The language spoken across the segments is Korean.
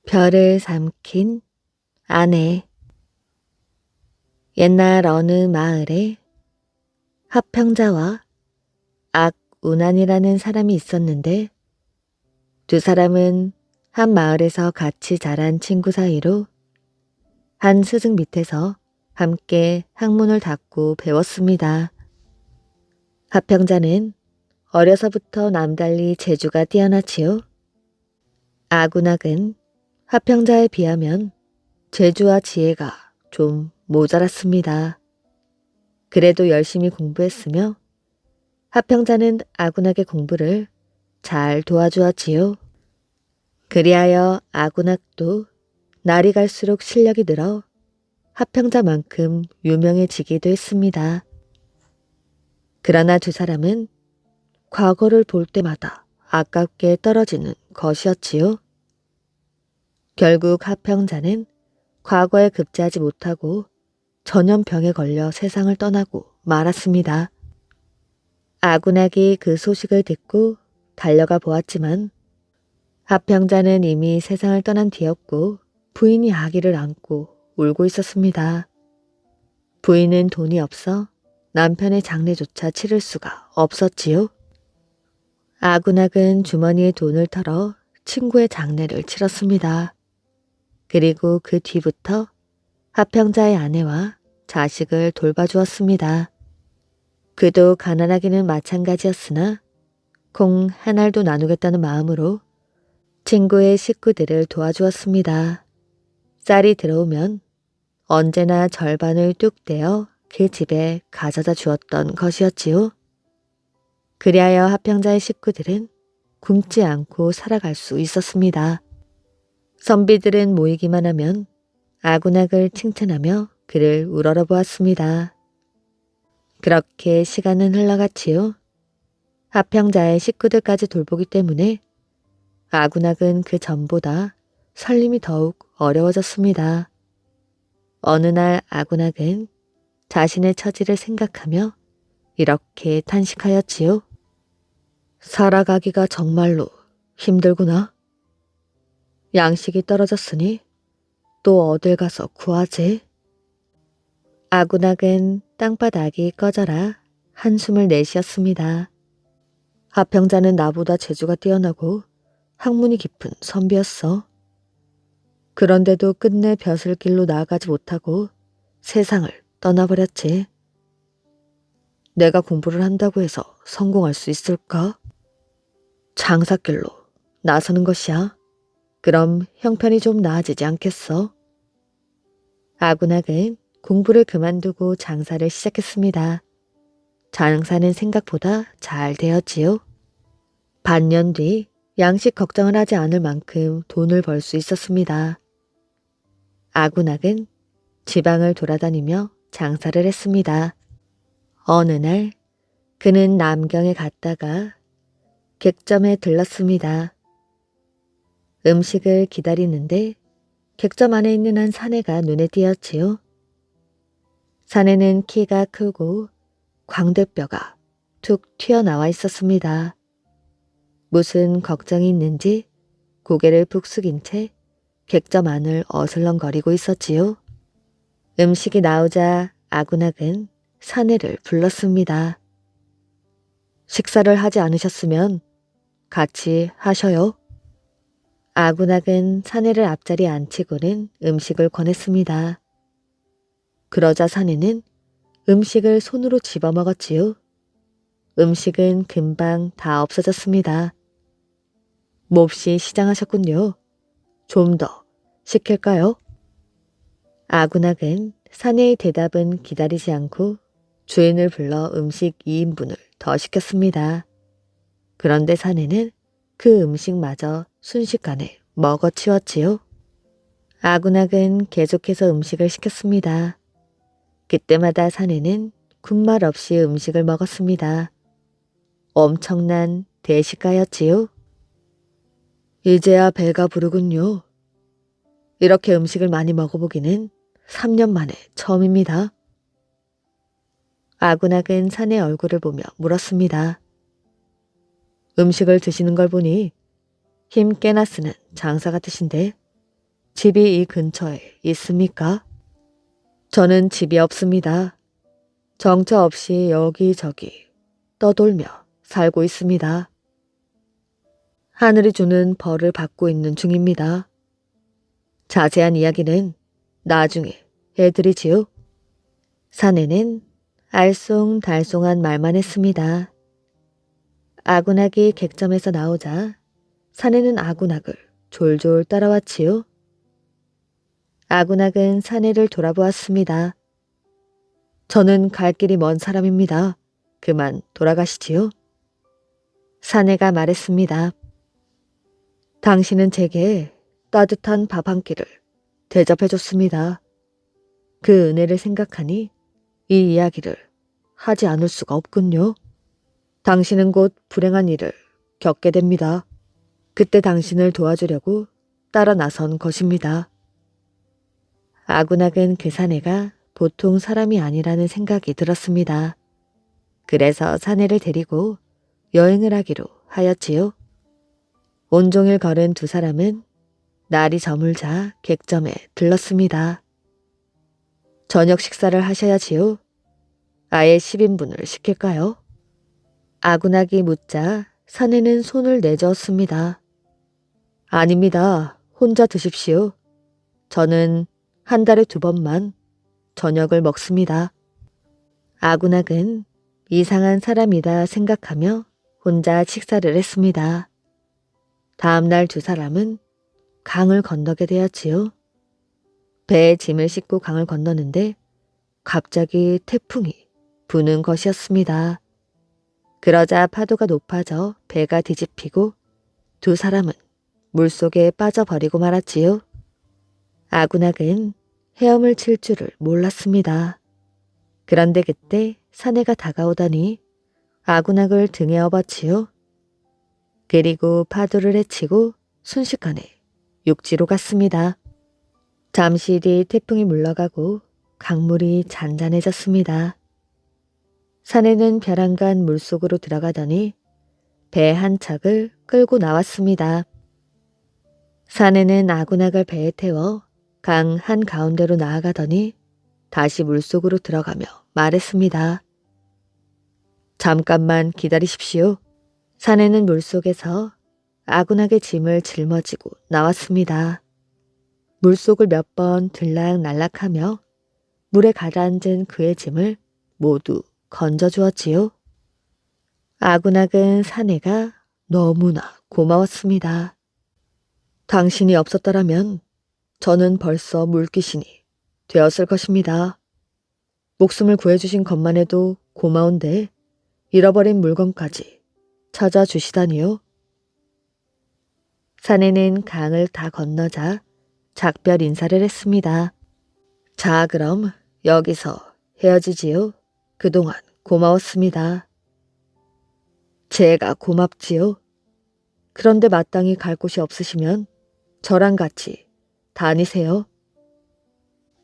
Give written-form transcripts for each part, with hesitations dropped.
별을 삼킨 아내. 옛날 어느 마을에 합평자와 악운안이라는 사람이 있었는데 두 사람은 한 마을에서 같이 자란 친구 사이로 한 스승 밑에서 함께 학문을 닦고 배웠습니다. 합평자는 어려서부터 남달리 재주가 뛰어나지요. 악운악은 합평자에 비하면 재주와 지혜가 좀 모자랐습니다. 그래도 열심히 공부했으며 합평자는 악운악의 공부를 잘 도와주었지요. 그리하여 악운악도 날이 갈수록 실력이 늘어 합평자만큼 유명해지기도 했습니다. 그러나 두 사람은 과거를 볼 때마다 아깝게 떨어지는 것이었지요. 결국 합평자는 과거에 급제하지 못하고 전염병에 걸려 세상을 떠나고 말았습니다. 악운악이 그 소식을 듣고 달려가 보았지만 합평자는 이미 세상을 떠난 뒤였고 부인이 아기를 안고 울고 있었습니다. 부인은 돈이 없어 남편의 장례조차 치를 수가 없었지요. 악운악은 주머니에 돈을 털어 친구의 장례를 치렀습니다. 그리고 그 뒤부터 합평자의 아내와 자식을 돌봐주었습니다. 그도 가난하기는 마찬가지였으나 콩 한 알도 나누겠다는 마음으로 친구의 식구들을 도와주었습니다. 쌀이 들어오면 언제나 절반을 뚝 떼어 그 집에 가져다 주었던 것이었지요. 그리하여 합평자의 식구들은 굶지 않고 살아갈 수 있었습니다. 선비들은 모이기만 하면 악운악을 칭찬하며 그를 우러러보았습니다. 그렇게 시간은 흘러갔지요. 합평자의 식구들까지 돌보기 때문에 악운악은 그 전보다 살림이 더욱 어려워졌습니다. 어느 날 악운악은 자신의 처지를 생각하며 이렇게 탄식하였지요. 살아가기가 정말로 힘들구나. 양식이 떨어졌으니 또 어딜 가서 구하지? 악운악은 땅바닥이 꺼져라 한숨을 내쉬었습니다. 합평자는 나보다 재주가 뛰어나고 학문이 깊은 선비였어. 그런데도 끝내 벼슬길로 나아가지 못하고 세상을 떠나버렸지. 내가 공부를 한다고 해서 성공할 수 있을까? 장사길로 나서는 것이야. 그럼 형편이 좀 나아지지 않겠어? 악운악은 공부를 그만두고 장사를 시작했습니다. 장사는 생각보다 잘 되었지요. 반년 뒤 양식 걱정을 하지 않을 만큼 돈을 벌 수 있었습니다. 악운악은 지방을 돌아다니며 장사를 했습니다. 어느 날 그는 남경에 갔다가 객점에 들렀습니다. 음식을 기다리는데 객점 안에 있는 한 사내가 눈에 띄었지요. 사내는 키가 크고 광대뼈가 툭 튀어나와 있었습니다. 무슨 걱정이 있는지 고개를 푹 숙인 채 객점 안을 어슬렁거리고 있었지요. 음식이 나오자 악운악은 사내를 불렀습니다. 식사를 하지 않으셨으면 같이 하셔요. 악운악은 사내를 앞자리에 앉히고는 음식을 권했습니다. 그러자 사내는 음식을 손으로 집어먹었지요. 음식은 금방 다 없어졌습니다. 몹시 시장하셨군요. 좀 더 시킬까요? 악운악은 사내의 대답은 기다리지 않고 주인을 불러 음식 2인분을 더 시켰습니다. 그런데 사내는 그 음식마저 순식간에 먹어치웠지요. 악운악은 계속해서 음식을 시켰습니다. 그때마다 사내는 군말 없이 음식을 먹었습니다. 엄청난 대식가였지요. 이제야 배가 부르군요. 이렇게 음식을 많이 먹어보기는 3년 만에 처음입니다. 악운악은 사내 얼굴을 보며 물었습니다. 음식을 드시는 걸 보니 힘 깨나 쓰는 장사 같으신데 집이 이 근처에 있습니까? 저는 집이 없습니다. 정처 없이 여기저기 떠돌며 살고 있습니다. 하늘이 주는 벌을 받고 있는 중입니다. 자세한 이야기는 나중에 해드리지요. 사내는 알쏭달쏭한 말만 했습니다. 아군학이 객점에서 나오자 사내는 아군학을 졸졸 따라왔지요. 아군학은 사내를 돌아보았습니다. 저는 갈 길이 먼 사람입니다. 그만 돌아가시지요. 사내가 말했습니다. 당신은 제게 따뜻한 밥 한 끼를 대접해줬습니다. 그 은혜를 생각하니 이 이야기를 하지 않을 수가 없군요. 당신은 곧 불행한 일을 겪게 됩니다. 그때 당신을 도와주려고 따라 나선 것입니다. 아군학은 그 사내가 보통 사람이 아니라는 생각이 들었습니다. 그래서 사내를 데리고 여행을 하기로 하였지요. 온종일 걸은 두 사람은 날이 저물자 객점에 들렀습니다. 저녁 식사를 하셔야지요. 아예 10인분을 시킬까요? 아군학이 묻자 사내는 손을 내저었습니다. 아닙니다. 혼자 드십시오. 저는 한 달에 2번만 저녁을 먹습니다. 아군학은 이상한 사람이다 생각하며 혼자 식사를 했습니다. 다음 날 두 사람은 강을 건너게 되었지요. 배에 짐을 싣고 강을 건너는데 갑자기 태풍이 부는 것이었습니다. 그러자 파도가 높아져 배가 뒤집히고 두 사람은 물속에 빠져버리고 말았지요. 아군학은 헤엄을 칠 줄을 몰랐습니다. 그런데 그때 사내가 다가오더니 아군학을 등에 업었지요. 그리고 파도를 헤치고 순식간에 육지로 갔습니다. 잠시 뒤 태풍이 물러가고 강물이 잔잔해졌습니다. 사내는 벼랑간 물속으로 들어가더니 배 한 척을 끌고 나왔습니다. 사내는 아군학을 배에 태워 강 한가운데로 나아가더니 다시 물속으로 들어가며 말했습니다. 잠깐만 기다리십시오. 사내는 물속에서 아군학의 짐을 짊어지고 나왔습니다. 물속을 몇 번 들락날락하며 물에 가라앉은 그의 짐을 모두 건져주었지요. 아군학은 사내가 너무나 고마웠습니다. 당신이 없었더라면 저는 벌써 물귀신이 되었을 것입니다. 목숨을 구해주신 것만 해도 고마운데 잃어버린 물건까지 찾아주시다니요. 사내는 강을 다 건너자 작별 인사를 했습니다. 자, 그럼 여기서 헤어지지요. 그동안 고마웠습니다. 제가 고맙지요. 그런데 마땅히 갈 곳이 없으시면 저랑 같이 다니세요.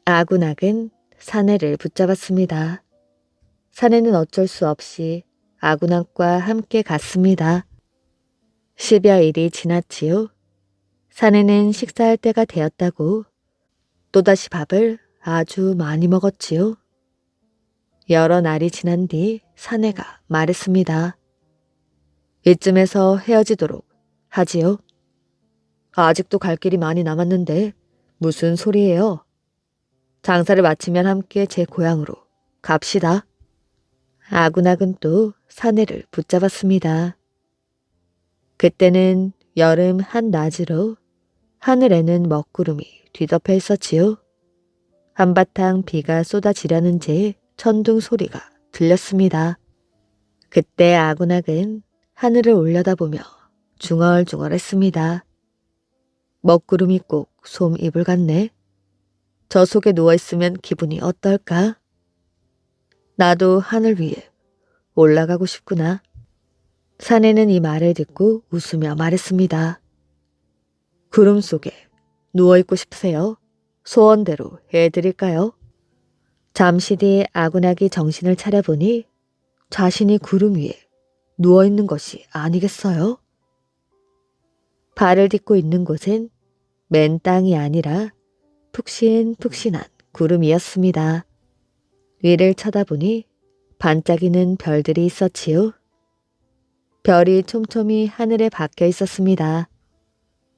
아군학은 사내를 붙잡았습니다. 사내는 어쩔 수 없이 아군학과 함께 갔습니다. 10여일이 지났지요. 사내는 식사할 때가 되었다고 또다시 밥을 아주 많이 먹었지요. 여러 날이 지난 뒤 사내가 말했습니다. 이쯤에서 헤어지도록 하지요. 아직도 갈 길이 많이 남았는데 무슨 소리예요? 장사를 마치면 함께 제 고향으로 갑시다. 아군학은 또 사내를 붙잡았습니다. 그때는 여름 한낮으로 하늘에는 먹구름이 뒤덮여 있었지요. 한바탕 비가 쏟아지려는지 천둥 소리가 들렸습니다. 그때 아군학은 하늘을 올려다보며 중얼중얼했습니다. 먹구름이 꼭 솜 이불 같네. 저 속에 누워있으면 기분이 어떨까? 나도 하늘 위에 올라가고 싶구나. 사내는 이 말을 듣고 웃으며 말했습니다. 구름 속에 누워있고 싶으세요? 소원대로 해드릴까요? 잠시 뒤 아군학이 정신을 차려보니 자신이 구름 위에 누워있는 것이 아니겠어요? 발을 딛고 있는 곳엔 맨 땅이 아니라 푹신푹신한 구름이었습니다. 위를 쳐다보니 반짝이는 별들이 있었지요. 별이 촘촘히 하늘에 박혀 있었습니다.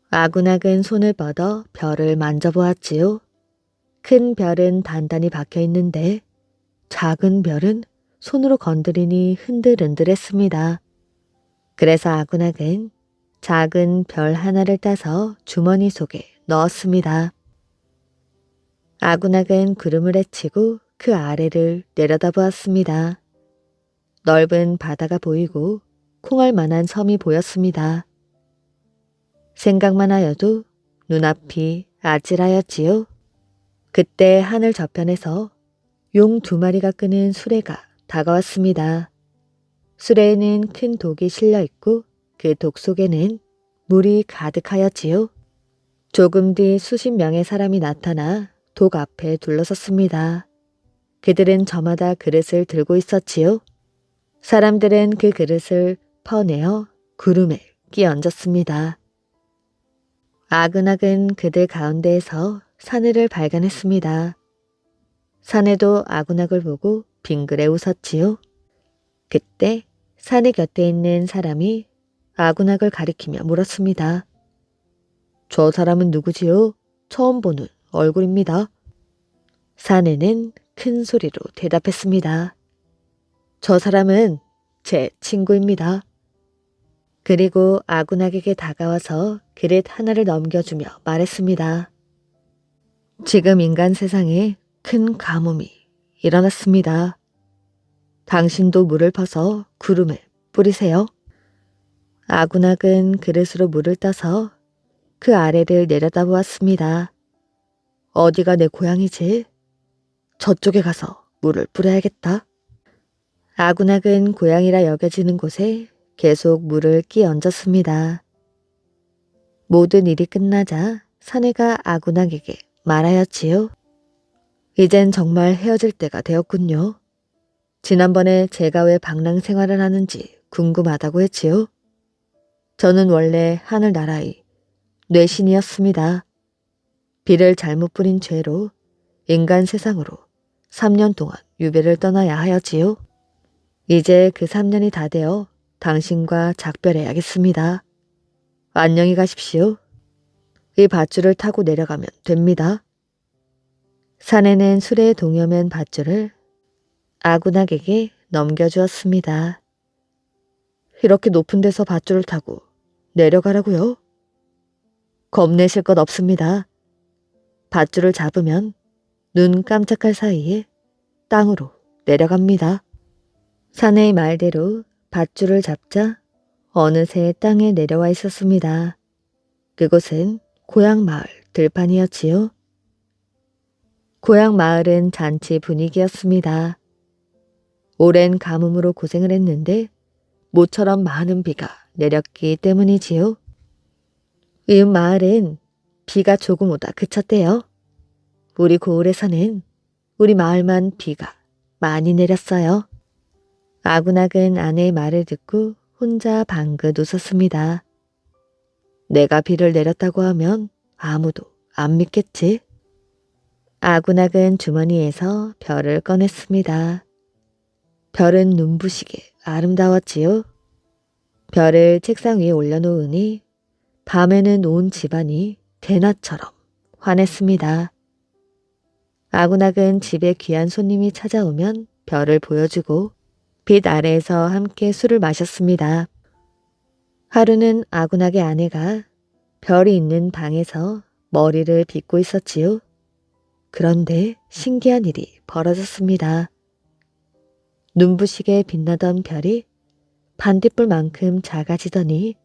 아군악은 손을 뻗어 별을 만져보았지요. 큰 별은 단단히 박혀 있는데 작은 별은 손으로 건드리니 흔들흔들했습니다. 그래서 아군악은 작은 별 하나를 따서 주머니 속에 넣었습니다. 아군악은 구름을 헤치고 그 아래를 내려다보았습니다. 넓은 바다가 보이고 콩알 만한 섬이 보였습니다. 생각만 하여도 눈앞이 아찔하였지요. 그때 하늘 저편에서 용 2마리가 끄는 수레가 다가왔습니다. 수레에는 큰 독이 실려 있고 그 독 속에는 물이 가득하였지요. 조금 뒤 수십 명의 사람이 나타나 독 앞에 둘러섰습니다. 그들은 저마다 그릇을 들고 있었지요. 사람들은 그 그릇을 퍼내어 구름에 끼얹었습니다. 아그낙은 그들 가운데에서 사내를 발견했습니다. 사내도 아그낙을 보고 빙그레 웃었지요. 그때 사내 곁에 있는 사람이 아그낙을 가리키며 물었습니다. 저 사람은 누구지요? 처음 보는 얼굴입니다. 사내는 큰 소리로 대답했습니다. 저 사람은 제 친구입니다. 그리고 아군악에게 다가와서 그릇 하나를 넘겨주며 말했습니다. 지금 인간 세상에 큰 가뭄이 일어났습니다. 당신도 물을 퍼서 구름에 뿌리세요. 아군악은 그릇으로 물을 떠서 그 아래를 내려다보았습니다. 어디가 내 고향이지? 저쪽에 가서 물을 뿌려야겠다. 아군악은 고향이라 여겨지는 곳에 계속 물을 끼얹었습니다. 모든 일이 끝나자 사내가 아군악에게 말하였지요. 이젠 정말 헤어질 때가 되었군요. 지난번에 제가 왜 방랑 생활을 하는지 궁금하다고 했지요. 저는 원래 하늘나라의 뇌신이었습니다. 비를 잘못 뿌린 죄로 인간 세상으로 3년 동안 유배를 떠나야 하였지요. 이제 그 3년이 다 되어 당신과 작별해야겠습니다. 안녕히 가십시오. 이 밧줄을 타고 내려가면 됩니다. 사내는 수레에 동여맨 밧줄을 아군악에게 넘겨주었습니다. 이렇게 높은 데서 밧줄을 타고 내려가라고요? 겁내실 것 없습니다. 밧줄을 잡으면 눈 깜짝할 사이에 땅으로 내려갑니다. 사내의 말대로 밧줄을 잡자 어느새 땅에 내려와 있었습니다. 그곳은 고향 마을 들판이었지요. 고향 마을은 잔치 분위기였습니다. 오랜 가뭄으로 고생을 했는데 모처럼 많은 비가 내렸기 때문이지요. 이웃 마을은 비가 조금 오다 그쳤대요. 우리 고을에서는 우리 마을만 비가 많이 내렸어요. 아군악은 아내의 말을 듣고 혼자 방긋 웃었습니다. 내가 비를 내렸다고 하면 아무도 안 믿겠지. 아군악은 주머니에서 별을 꺼냈습니다. 별은 눈부시게 아름다웠지요. 별을 책상 위에 올려놓으니 밤에는 온 집안이 대낮처럼 환했습니다. 아군악은 집에 귀한 손님이 찾아오면 별을 보여주고 빛 아래에서 함께 술을 마셨습니다. 하루는 아군악의 아내가 별이 있는 방에서 머리를 빗고 있었지요. 그런데 신기한 일이 벌어졌습니다. 눈부시게 빛나던 별이 반딧불만큼 작아지더니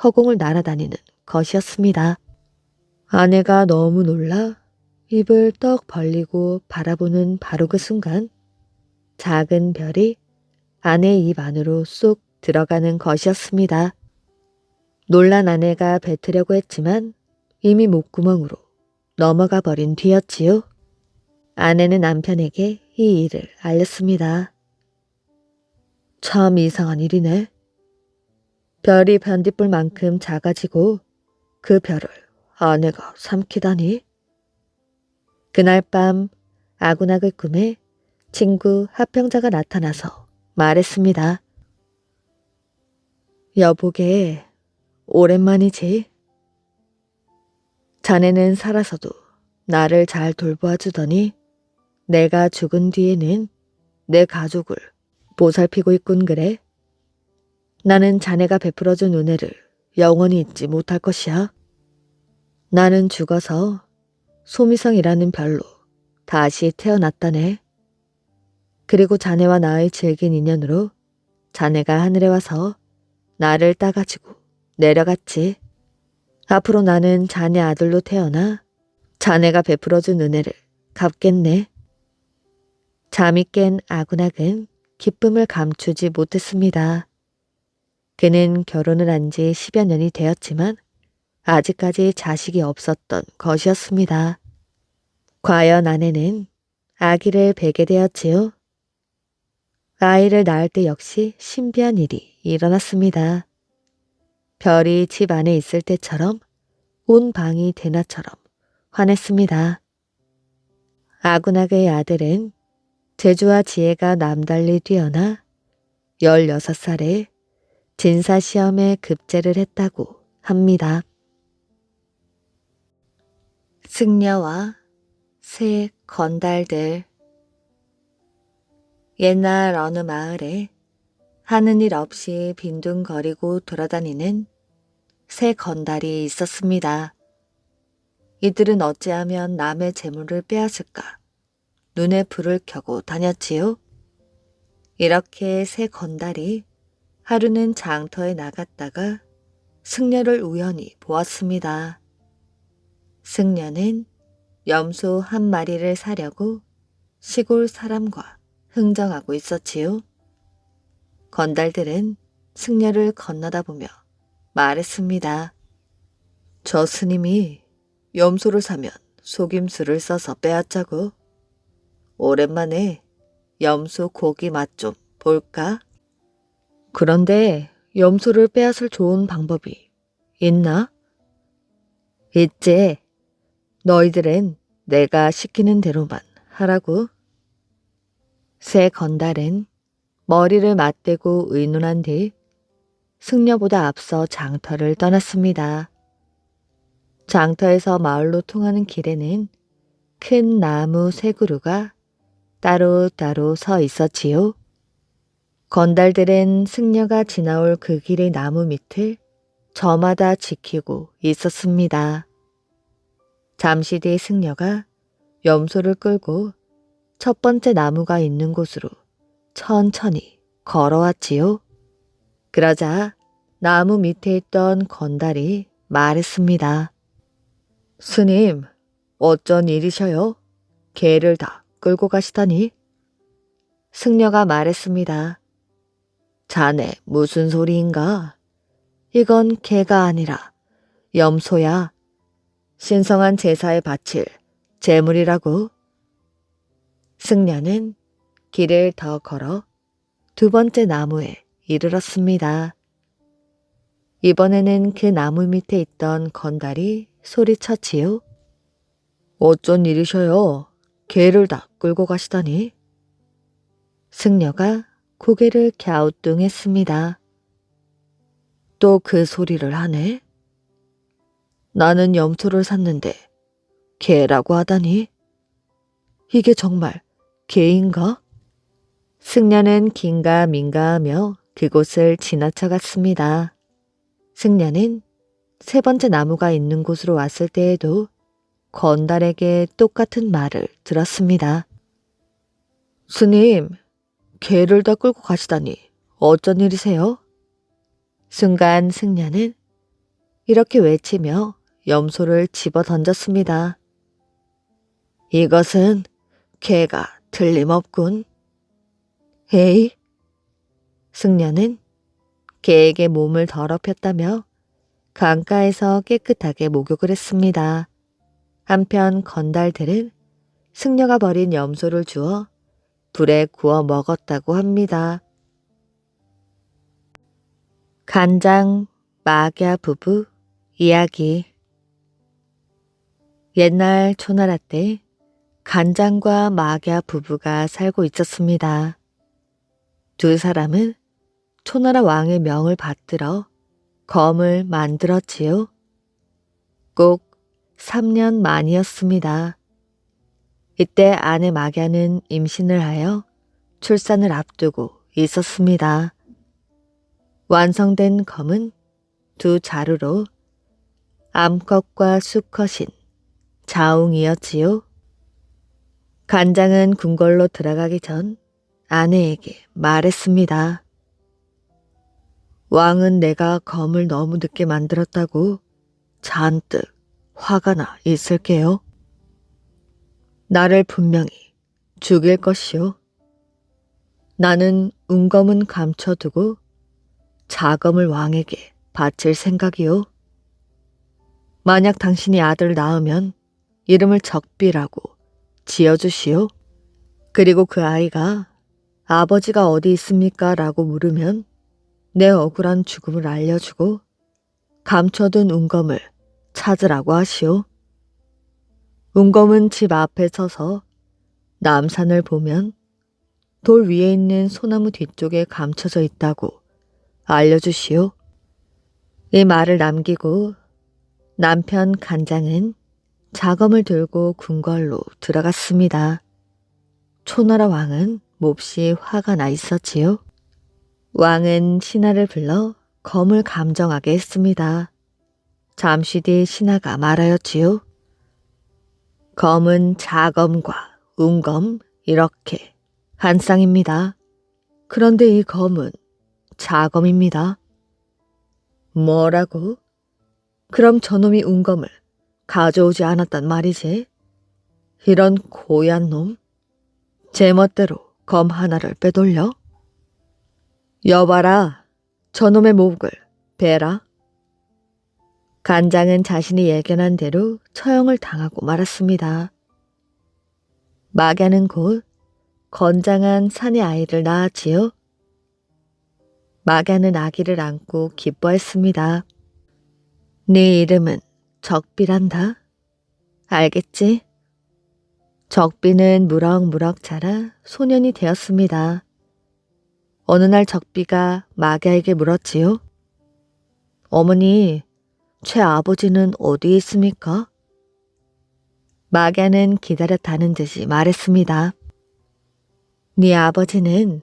허공을 날아다니는 것이었습니다. 아내가 너무 놀라 입을 떡 벌리고 바라보는 바로 그 순간 작은 별이 아내의 입 안으로 쏙 들어가는 것이었습니다. 놀란 아내가 뱉으려고 했지만 이미 목구멍으로 넘어가 버린 뒤였지요. 아내는 남편에게 이 일을 알렸습니다. 참 이상한 일이네. 별이 반딧불만큼 작아지고 그 별을 아내가 삼키다니. 그날 밤 아군악을 꿈에 친구 하평자가 나타나서 말했습니다. 여보게, 오랜만이지. 자네는 살아서도 나를 잘 돌보아 주더니 내가 죽은 뒤에는 내 가족을 보살피고 있군 그래. 나는 자네가 베풀어준 은혜를 영원히 잊지 못할 것이야. 나는 죽어서 소미성이라는 별로 다시 태어났다네. 그리고 자네와 나의 질긴 인연으로 자네가 하늘에 와서 나를 따가지고 내려갔지. 앞으로 나는 자네 아들로 태어나 자네가 베풀어준 은혜를 갚겠네. 잠이 깬 아군악은 기쁨을 감추지 못했습니다. 그는 결혼을 한 지 10여 년이 되었지만 아직까지 자식이 없었던 것이었습니다. 과연 아내는 아기를 베게 되었지요. 아이를 낳을 때 역시 신비한 일이 일어났습니다. 별이 집 안에 있을 때처럼 온 방이 대낮처럼 환했습니다. 아군악의 아들은 재주와 지혜가 남달리 뛰어나 16살에 진사시험에 급제를 했다고 합니다. 승려와 새 건달들. 옛날 어느 마을에 하는 일 없이 빈둥거리고 돌아다니는 새 건달이 있었습니다. 이들은 어찌하면 남의 재물을 빼앗을까 눈에 불을 켜고 다녔지요. 이렇게 새 건달이 하루는 장터에 나갔다가 승려를 우연히 보았습니다. 승려는 염소 한 마리를 사려고 시골 사람과 흥정하고 있었지요. 건달들은 승려를 건너다 보며 말했습니다. 저 스님이 염소를 사면 속임수를 써서 빼앗자고. 오랜만에 염소 고기 맛 좀 볼까? 그런데 염소를 빼앗을 좋은 방법이 있나? 있지. 너희들은 내가 시키는 대로만 하라고. 새 건달은 머리를 맞대고 의논한 뒤 승려보다 앞서 장터를 떠났습니다. 장터에서 마을로 통하는 길에는 큰 나무 세 그루가 따로따로 서 있었지요. 건달들은 승려가 지나올 그 길의 나무 밑을 저마다 지키고 있었습니다. 잠시 뒤 승려가 염소를 끌고 첫 번째 나무가 있는 곳으로 천천히 걸어왔지요. 그러자 나무 밑에 있던 건달이 말했습니다. 스님, 어쩐 일이셔요? 개를 다 끌고 가시다니. 승려가 말했습니다. 자네 무슨 소리인가? 이건 개가 아니라 염소야. 신성한 제사에 바칠 제물이라고. 승려는 길을 더 걸어 두 번째 나무에 이르렀습니다. 이번에는 그 나무 밑에 있던 건달이 소리쳤지요. 어쩐 일이셔요? 개를 다 끌고 가시다니. 승려가 고개를 갸우뚱했습니다. 또 그 소리를 하네? 나는 염소를 샀는데 개라고 하다니? 이게 정말 개인가? 승려는 긴가민가하며 그곳을 지나쳐갔습니다. 승려는 세 번째 나무가 있는 곳으로 왔을 때에도 건달에게 똑같은 말을 들었습니다. 스님, 개를 다 끌고 가시다니 어쩐 일이세요? 순간 승려는 이렇게 외치며 염소를 집어 던졌습니다. 이것은 개가 틀림없군. 에이? 승려는 개에게 몸을 더럽혔다며 강가에서 깨끗하게 목욕을 했습니다. 한편 건달들은 승려가 버린 염소를 주워 불에 구워 먹었다고 합니다. 간장 마갸 부부 이야기. 옛날 초나라 때 간장과 마갸 부부가 살고 있었습니다. 두 사람은 초나라 왕의 명을 받들어 검을 만들었지요. 꼭 3년 만이었습니다. 이때 아내 마갸는 임신을 하여 출산을 앞두고 있었습니다. 완성된 검은 두 자루로 암컷과 수컷인 자웅이었지요. 간장은 궁궐로 들어가기 전 아내에게 말했습니다. 왕은 내가 검을 너무 늦게 만들었다고 잔뜩 화가 나 있을게요. 나를 분명히 죽일 것이요. 나는 운검은 감춰두고 자검을 왕에게 바칠 생각이요. 만약 당신이 아들 낳으면 이름을 적비라고 지어주시오. 그리고 그 아이가 아버지가 어디 있습니까? 라고 물으면 내 억울한 죽음을 알려주고 감춰둔 운검을 찾으라고 하시오. 운검은 집 앞에 서서 남산을 보면 돌 위에 있는 소나무 뒤쪽에 감춰져 있다고 알려주시오. 이 말을 남기고 남편 간장은 자검을 들고 궁궐로 들어갔습니다. 초나라 왕은 몹시 화가 나 있었지요. 왕은 신하를 불러 검을 감정하게 했습니다. 잠시 뒤 신하가 말하였지요. 검은 자검과 운검 이렇게 한 쌍입니다. 그런데 이 검은 자검입니다. 뭐라고? 그럼 저놈이 운검을 가져오지 않았단 말이지? 이런 고얀 놈? 제멋대로 검 하나를 빼돌려? 여봐라, 저놈의 목을 베라. 간장은 자신이 예견한 대로 처형을 당하고 말았습니다. 마갸는 곧 건장한 사내 아이를 낳았지요. 마갸는 아기를 안고 기뻐했습니다. 네 이름은 적비란다. 알겠지? 적비는 무럭무럭 자라 소년이 되었습니다. 어느 날 적비가 마갸에게 물었지요. 어머니, 제 아버지는 어디에 있습니까? 마갸는 기다렸다는 듯이 말했습니다. 네 아버지는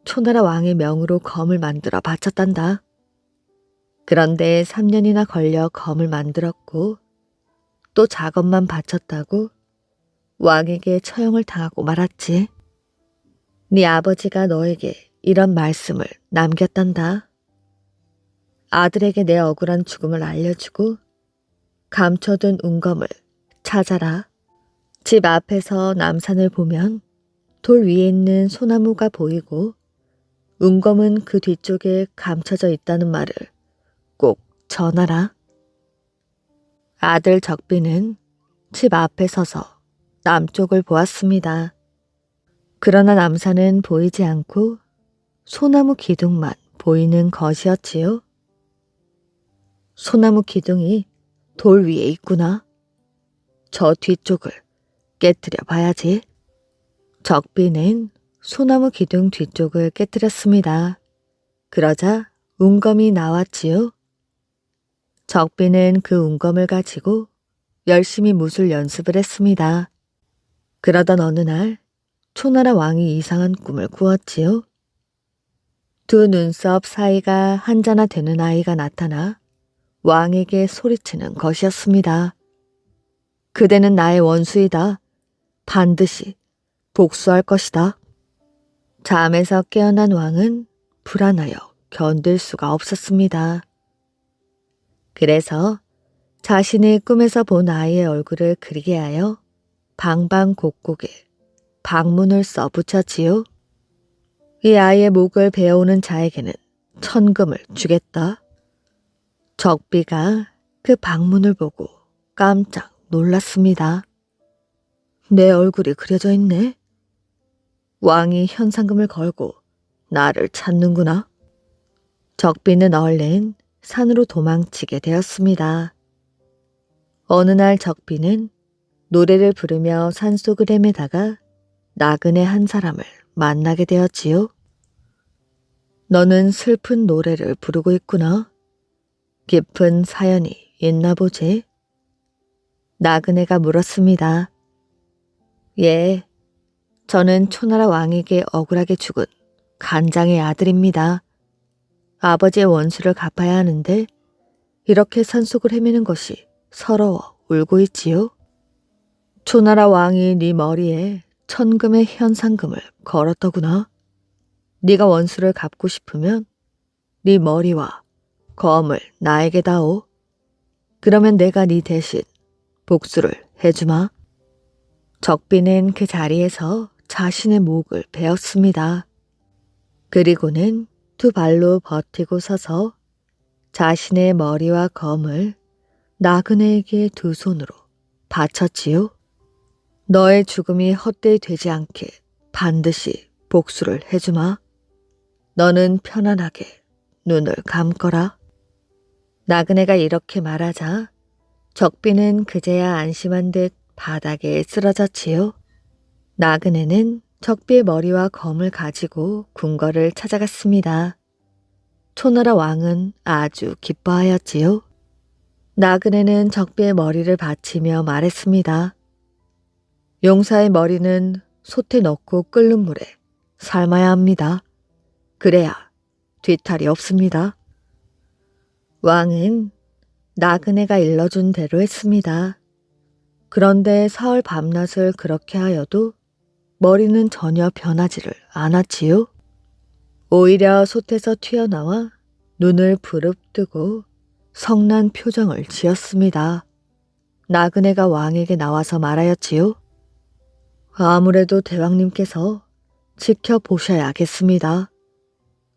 초나라 왕의 명으로 검을 만들어 바쳤단다. 그런데 3년이나 걸려 검을 만들었고 또 작업만 바쳤다고 왕에게 처형을 당하고 말았지. 네 아버지가 너에게 이런 말씀을 남겼단다. 아들에게 내 억울한 죽음을 알려주고 감춰둔 운검을 찾아라. 집 앞에서 남산을 보면 돌 위에 있는 소나무가 보이고 운검은 그 뒤쪽에 감춰져 있다는 말을 꼭 전하라. 아들 적비는 집 앞에 서서 남쪽을 보았습니다. 그러나 남산은 보이지 않고 소나무 기둥만 보이는 것이었지요. 소나무 기둥이 돌 위에 있구나. 저 뒤쪽을 깨뜨려 봐야지. 적비는 소나무 기둥 뒤쪽을 깨뜨렸습니다. 그러자 운검이 나왔지요. 적비는 그 운검을 가지고 열심히 무술 연습을 했습니다. 그러던 어느 날 초나라 왕이 이상한 꿈을 꾸었지요. 두 눈썹 사이가 한자나 되는 아이가 나타나 왕에게 소리치는 것이었습니다. 그대는 나의 원수이다. 반드시 복수할 것이다. 잠에서 깨어난 왕은 불안하여 견딜 수가 없었습니다. 그래서 자신이 꿈에서 본 아이의 얼굴을 그리게 하여 방방곡곡에 방문을 써붙였지요. 이 아이의 목을 베어오는 자에게는 천금을 주겠다. 적비가 그 방문을 보고 깜짝 놀랐습니다. 내 얼굴이 그려져 있네. 왕이 현상금을 걸고 나를 찾는구나. 적비는 얼른 산으로 도망치게 되었습니다. 어느 날 적비는 노래를 부르며 산속을 헤매다가 나그네 한 사람을 만나게 되었지요. 너는 슬픈 노래를 부르고 있구나. 깊은 사연이 있나 보지? 나그네가 물었습니다. 예, 저는 초나라 왕에게 억울하게 죽은 간장의 아들입니다. 아버지의 원수를 갚아야 하는데 이렇게 산속을 헤매는 것이 서러워 울고 있지요. 초나라 왕이 네 머리에 천금의 현상금을 걸었더구나. 네가 원수를 갚고 싶으면 네 머리와 검을 나에게 다오. 그러면 내가 네 대신 복수를 해주마. 적비는 그 자리에서 자신의 목을 베었습니다. 그리고는 두 발로 버티고 서서 자신의 머리와 검을 나그네에게 두 손으로 바쳤지요. 너의 죽음이 헛되이 되지 않게 반드시 복수를 해주마. 너는 편안하게 눈을 감거라. 나그네가 이렇게 말하자 적비는 그제야 안심한 듯 바닥에 쓰러졌지요. 나그네는 적비의 머리와 검을 가지고 궁궐을 찾아갔습니다. 초나라 왕은 아주 기뻐하였지요. 나그네는 적비의 머리를 바치며 말했습니다. 용사의 머리는 솥에 넣고 끓는 물에 삶아야 합니다. 그래야 뒤탈이 없습니다. 왕은 나그네가 일러준 대로 했습니다. 그런데 사흘 밤낮을 그렇게 하여도 머리는 전혀 변하지를 않았지요. 오히려 솥에서 튀어나와 눈을 부릅뜨고 성난 표정을 지었습니다. 나그네가 왕에게 나와서 말하였지요. 아무래도 대왕님께서 지켜보셔야겠습니다.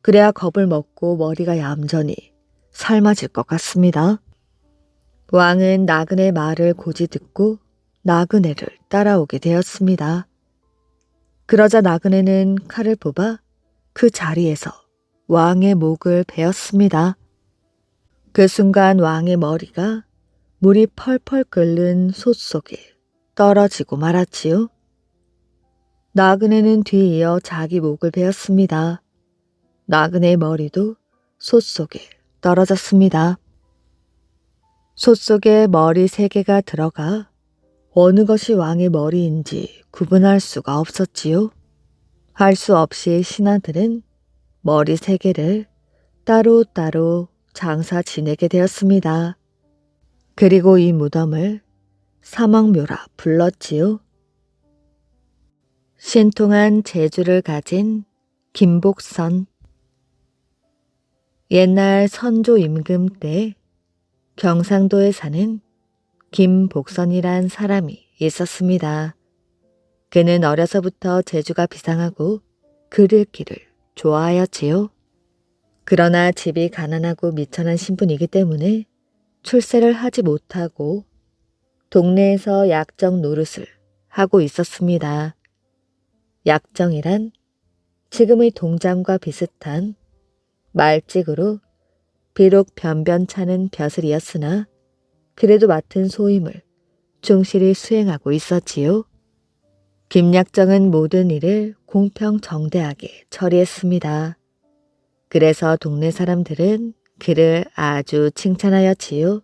그래야 겁을 먹고 머리가 얌전히 삶아질 것 같습니다. 왕은 나그네 말을 고지 듣고 나그네를 따라오게 되었습니다. 그러자 나그네는 칼을 뽑아 그 자리에서 왕의 목을 베었습니다. 그 순간 왕의 머리가 물이 펄펄 끓는 솥 속에 떨어지고 말았지요. 나그네는 뒤이어 자기 목을 베었습니다. 나그네의 머리도 솥 속에 떨어졌습니다. 솥 속에 머리 3개가 들어가 어느 것이 왕의 머리인지 구분할 수가 없었지요. 할 수 없이 신하들은 머리 3개를 따로따로 장사 지내게 되었습니다. 그리고 이 무덤을 사망묘라 불렀지요. 신통한 재주를 가진 김복선. 옛날 선조 임금 때 경상도에 사는 김복선이란 사람이 있었습니다. 그는 어려서부터 재주가 비상하고 글 읽기를 좋아하였지요. 그러나 집이 가난하고 미천한 신분이기 때문에 출세를 하지 못하고 동네에서 약정 노릇을 하고 있었습니다. 약정이란 지금의 동장과 비슷한 말찍으로 비록 변변찮은 벼슬이었으나 그래도 맡은 소임을 충실히 수행하고 있었지요. 김약정은 모든 일을 공평정대하게 처리했습니다. 그래서 동네 사람들은 그를 아주 칭찬하였지요.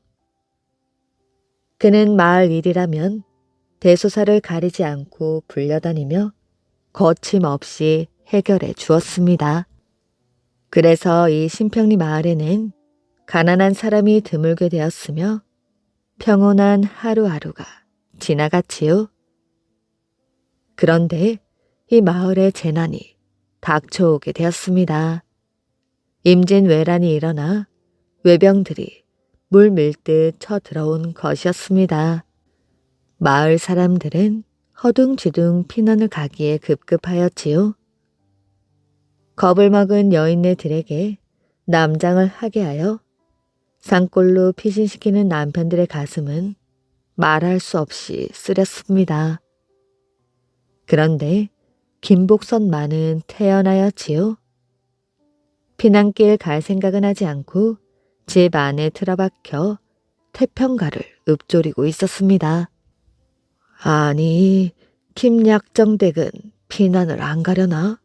그는 마을 일이라면 대소사를 가리지 않고 불려다니며 거침없이 해결해 주었습니다. 그래서 이 신평리 마을에는 가난한 사람이 드물게 되었으며 평온한 하루하루가 지나갔지요. 그런데 이 마을에 재난이 닥쳐오게 되었습니다. 임진왜란이 일어나 외병들이 물 밀듯 쳐들어온 것이었습니다. 마을 사람들은 허둥지둥 피난을 가기에 급급하였지요. 겁을 먹은 여인네들에게 남장을 하게 하여 산골로 피신시키는 남편들의 가슴은 말할 수 없이 쓰렸습니다. 그런데 김복선만은 태어나였지요. 피난길 갈 생각은 하지 않고 집 안에 틀어박혀 태평가를 읊조리고 있었습니다. 아니, 김약정댁은 피난을 안 가려나?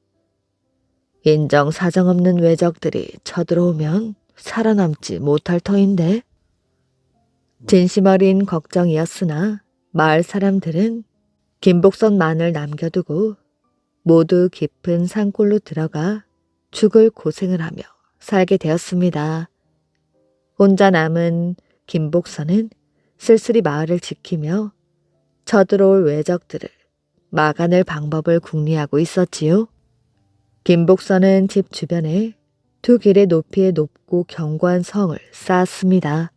인정 사정 없는 외적들이 쳐들어오면 살아남지 못할 터인데. 진심 어린 걱정이었으나 마을 사람들은 김복선만을 남겨두고 모두 깊은 산골로 들어가 죽을 고생을 하며 살게 되었습니다. 혼자 남은 김복선은 쓸쓸히 마을을 지키며 쳐들어올 외적들을 막아낼 방법을 궁리하고 있었지요. 김복선은 집 주변에 두 길의 높이에 높고 견고한 성을 쌓았습니다.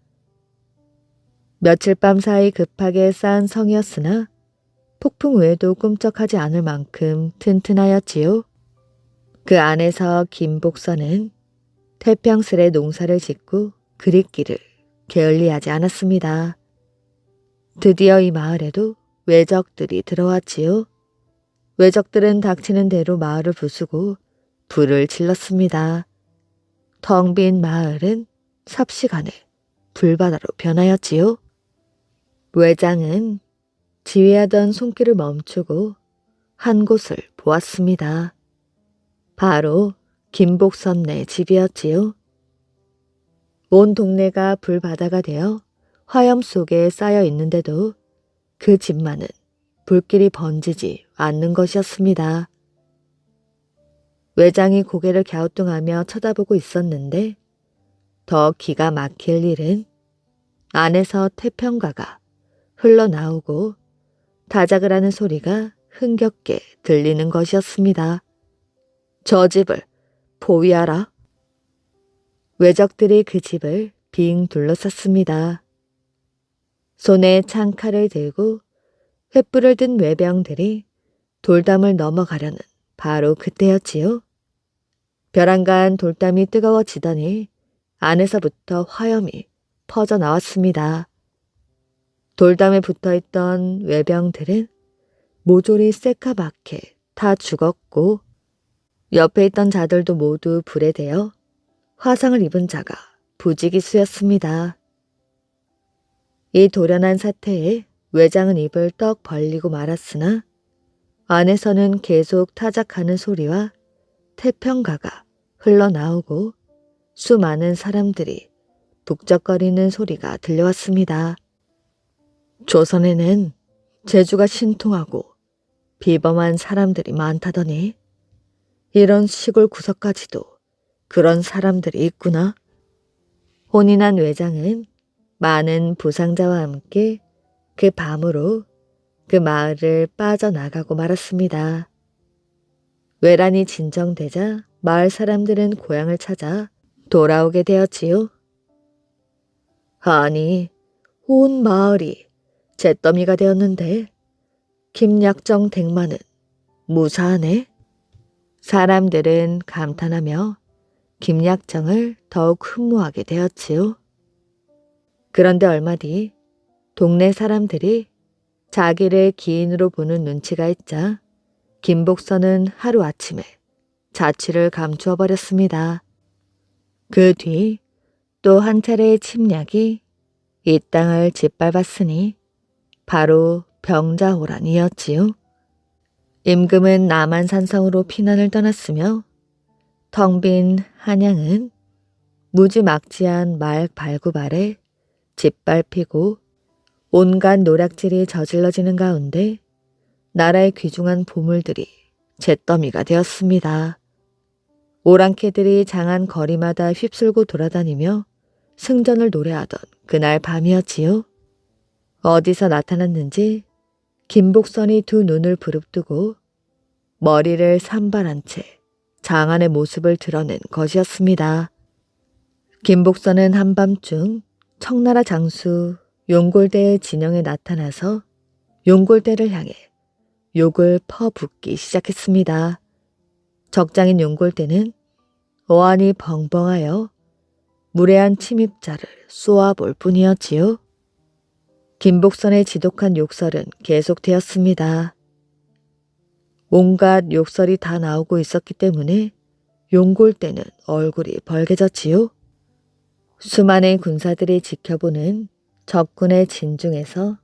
며칠 밤 사이 급하게 쌓은 성이었으나 폭풍 후에도 꿈쩍하지 않을 만큼 튼튼하였지요. 그 안에서 김복선은 태평스레 농사를 짓고 그릿길을 게을리하지 않았습니다. 드디어 이 마을에도 외적들이 들어왔지요. 외적들은 닥치는 대로 마을을 부수고 불을 질렀습니다. 텅 빈 마을은 삽시간에 불바다로 변하였지요. 외장은 지휘하던 손길을 멈추고 한 곳을 보았습니다. 바로 김복선네 집이었지요. 온 동네가 불바다가 되어 화염 속에 쌓여 있는데도 그 집만은 불길이 번지지 않는 것이었습니다. 외장이 고개를 갸우뚱하며 쳐다보고 있었는데 더 기가 막힐 일은 안에서 태평가가 흘러나오고 다작을 하는 소리가 흥겹게 들리는 것이었습니다. 저 집을 포위하라. 외적들이 그 집을 빙 둘러쌌습니다. 손에 창칼을 들고 횃불을 든 외병들이 돌담을 넘어가려는 바로 그때였지요. 벼랑간 돌담이 뜨거워지더니 안에서부터 화염이 퍼져나왔습니다. 돌담에 붙어있던 외병들은 모조리 새카맣게 다 죽었고 옆에 있던 자들도 모두 불에 대어 화상을 입은 자가 부지기수였습니다. 이 돌연한 사태에 외장은 입을 떡 벌리고 말았으나 안에서는 계속 타작하는 소리와 태평가가 흘러나오고 수많은 사람들이 북적거리는 소리가 들려왔습니다. 조선에는 재주가 신통하고 비범한 사람들이 많다더니 이런 시골 구석까지도 그런 사람들이 있구나. 혼이 난 외장은 많은 부상자와 함께 그 밤으로 그 마을을 빠져나가고 말았습니다. 외란이 진정되자 마을 사람들은 고향을 찾아 돌아오게 되었지요. 아니, 온 마을이 잿더미가 되었는데 김약정 댁만은 무사하네. 사람들은 감탄하며 김약정을 더욱 흠모하게 되었지요. 그런데 얼마 뒤 동네 사람들이 자기를 기인으로 보는 눈치가 있자 김복선은 하루아침에 자취를 감추어 버렸습니다. 그 뒤 또 한 차례의 침략이 이 땅을 짓밟았으니 바로 병자호란이었지요. 임금은 남한산성으로 피난을 떠났으며 텅 빈 한양은 무지막지한 말 발굽 아래 짓밟히고 온갖 노략질이 저질러지는 가운데 나라의 귀중한 보물들이 잿더미가 되었습니다. 오랑캐들이 장안 거리마다 휩쓸고 돌아다니며 승전을 노래하던 그날 밤이었지요. 어디서 나타났는지 김복선이 두 눈을 부릅뜨고 머리를 산발한 채 장안의 모습을 드러낸 것이었습니다. 김복선은 한밤중 청나라 장수 용골대의 진영에 나타나서 용골대를 향해 욕을 퍼붓기 시작했습니다. 적장인 용골대는 어안이 벙벙하여 무례한 침입자를 쏘아볼 뿐이었지요. 김복선의 지독한 욕설은 계속되었습니다. 온갖 욕설이 다 나오고 있었기 때문에 용골대는 얼굴이 벌개졌지요. 수많은 군사들이 지켜보는 적군의 진중에서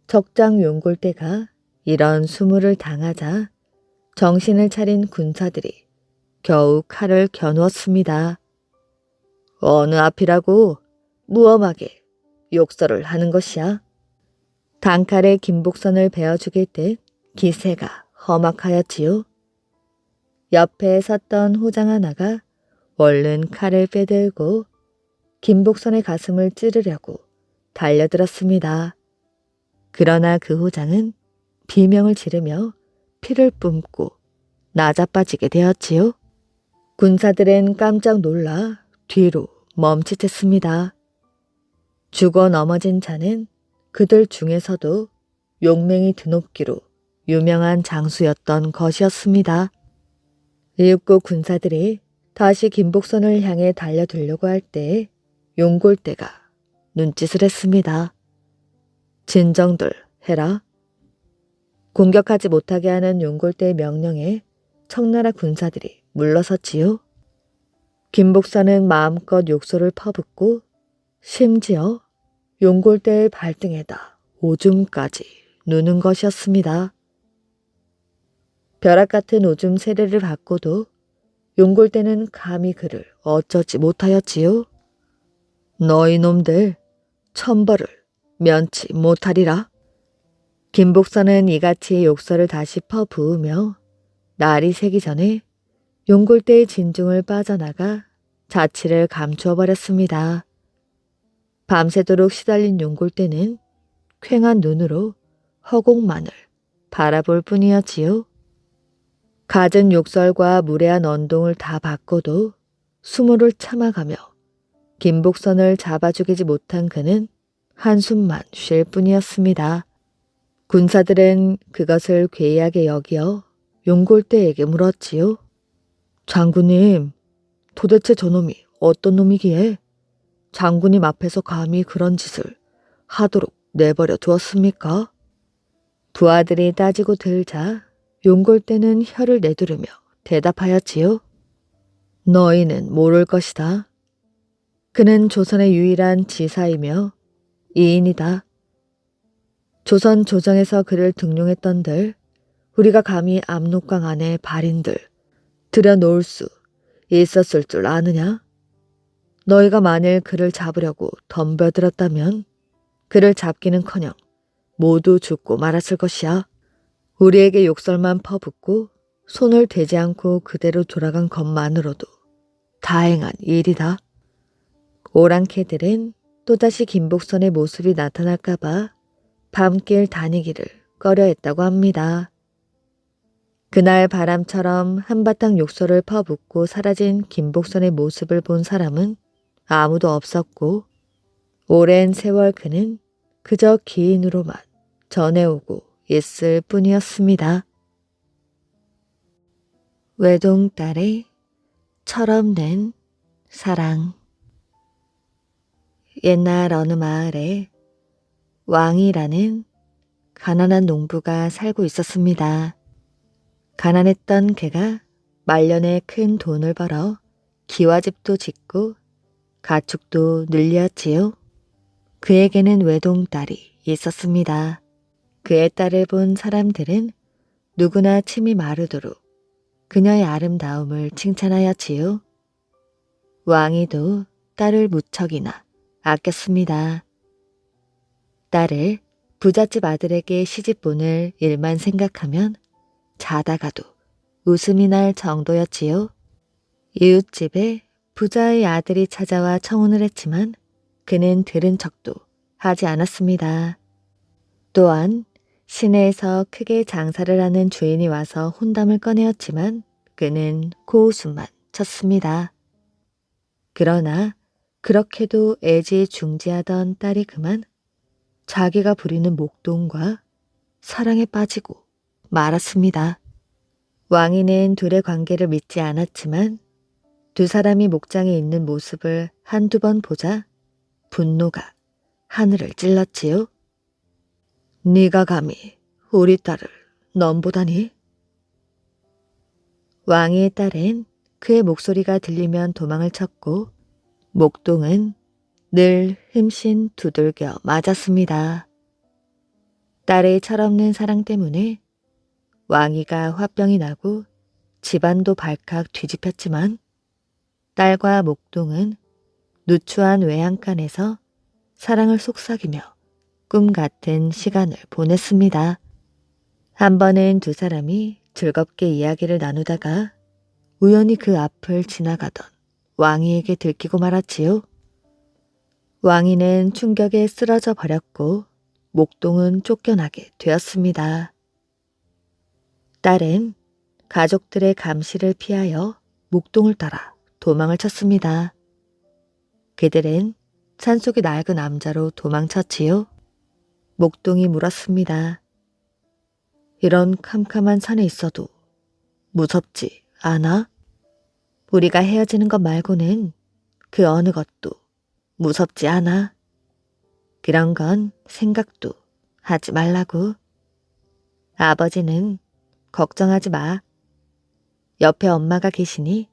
적장 용골대가 이런 수모를 당하자 정신을 차린 군사들이 겨우 칼을 겨누었습니다. 어느 앞이라고 무엄하게 욕설을 하는 것이야. 단칼에 김복선을 베어 죽일 듯 기세가 험악하였지요. 옆에 섰던 호장 하나가 얼른 칼을 빼들고 김복선의 가슴을 찌르려고 달려들었습니다. 그러나 그 호장은 비명을 지르며 피를 뿜고 나자빠지게 되었지요. 군사들은 깜짝 놀라 뒤로 멈칫했습니다. 죽어 넘어진 자는 그들 중에서도 용맹이 드높기로 유명한 장수였던 것이었습니다. 일곱 군사들이 다시 김복선을 향해 달려들려고 할 때 용골대가 눈짓을 했습니다. 진정들 해라. 공격하지 못하게 하는 용골대의 명령에 청나라 군사들이 물러섰지요. 김복선은 마음껏 욕설을 퍼붓고 심지어 용골대의 발등에다 오줌까지 누는 것이었습니다. 벼락 같은 오줌 세례를 받고도 용골대는 감히 그를 어쩌지 못하였지요. 너희 놈들 천벌을 면치 못하리라. 김복선은 이같이 욕설을 다시 퍼부으며 날이 새기 전에 용골대의 진중을 빠져나가 자취를 감추어 버렸습니다. 밤새도록 시달린 용골대는 퀭한 눈으로 허공만을 바라볼 뿐이었지요. 갖은 욕설과 무례한 언동을 다 받고도 수모를 참아가며 김복선을 잡아 죽이지 못한 그는 한숨만 쉴 뿐이었습니다. 군사들은 그것을 괴이하게 여기어 용골대에게 물었지요. 장군님, 도대체 저놈이 어떤 놈이기에 장군님 앞에서 감히 그런 짓을 하도록 내버려 두었습니까? 부하들이 따지고 들자 용골대는 혀를 내두르며 대답하였지요. 너희는 모를 것이다. 그는 조선의 유일한 지사이며 이인이다. 조선 조정에서 그를 등용했던들 우리가 감히 압록강 안에 발인들 들여놓을 수 있었을 줄 아느냐? 너희가 만일 그를 잡으려고 덤벼들었다면 그를 잡기는커녕 모두 죽고 말았을 것이야. 우리에게 욕설만 퍼붓고 손을 대지 않고 그대로 돌아간 것만으로도 다행한 일이다. 오랑캐들은 또다시 김복선의 모습이 나타날까봐 밤길 다니기를 꺼려했다고 합니다. 그날 바람처럼 한바탕 욕설을 퍼붓고 사라진 김복선의 모습을 본 사람은 아무도 없었고 오랜 세월 그는 그저 기인으로만 전해오고 있을 뿐이었습니다. 외동딸의 철없는 사랑. 옛날 어느 마을에 왕이라는 가난한 농부가 살고 있었습니다. 가난했던 그가 말년에 큰 돈을 벌어 기와집도 짓고 가축도 늘렸지요. 그에게는 외동딸이 있었습니다. 그의 딸을 본 사람들은 누구나 침이 마르도록 그녀의 아름다움을 칭찬하였지요. 왕이도 딸을 무척이나 아꼈습니다. 딸을 부잣집 아들에게 시집 보낼 일만 생각하면 자다가도 웃음이 날 정도였지요. 이웃집에 부자의 아들이 찾아와 청혼을 했지만 그는 들은 척도 하지 않았습니다. 또한 시내에서 크게 장사를 하는 주인이 와서 혼담을 꺼내었지만 그는 코웃음만 쳤습니다. 그러나 그렇게도 애지중지하던 딸이 그만 자기가 부리는 목동과 사랑에 빠지고 말았습니다. 왕이는 둘의 관계를 믿지 않았지만 두 사람이 목장에 있는 모습을 한두 번 보자 분노가 하늘을 찔렀지요. 네가 감히 우리 딸을 넘보다니? 왕의 딸은 그의 목소리가 들리면 도망을 쳤고 목동은 늘 흠씬 두들겨 맞았습니다. 딸의 철없는 사랑 때문에 왕이가 화병이 나고 집안도 발칵 뒤집혔지만 딸과 목동은 누추한 외양간에서 사랑을 속삭이며 꿈 같은 시간을 보냈습니다. 한 번은 두 사람이 즐겁게 이야기를 나누다가 우연히 그 앞을 지나가던 왕이에게 들키고 말았지요. 왕이는 충격에 쓰러져 버렸고 목동은 쫓겨나게 되었습니다. 딸은 가족들의 감시를 피하여 목동을 따라 도망을 쳤습니다. 그들은 산속의 낡은 남자로 도망쳤지요. 목동이 물었습니다. 이런 캄캄한 산에 있어도 무섭지 않아? 우리가 헤어지는 것 말고는 그 어느 것도 무섭지 않아. 그런 건 생각도 하지 말라고. 아버지는 걱정하지 마. 옆에 엄마가 계시니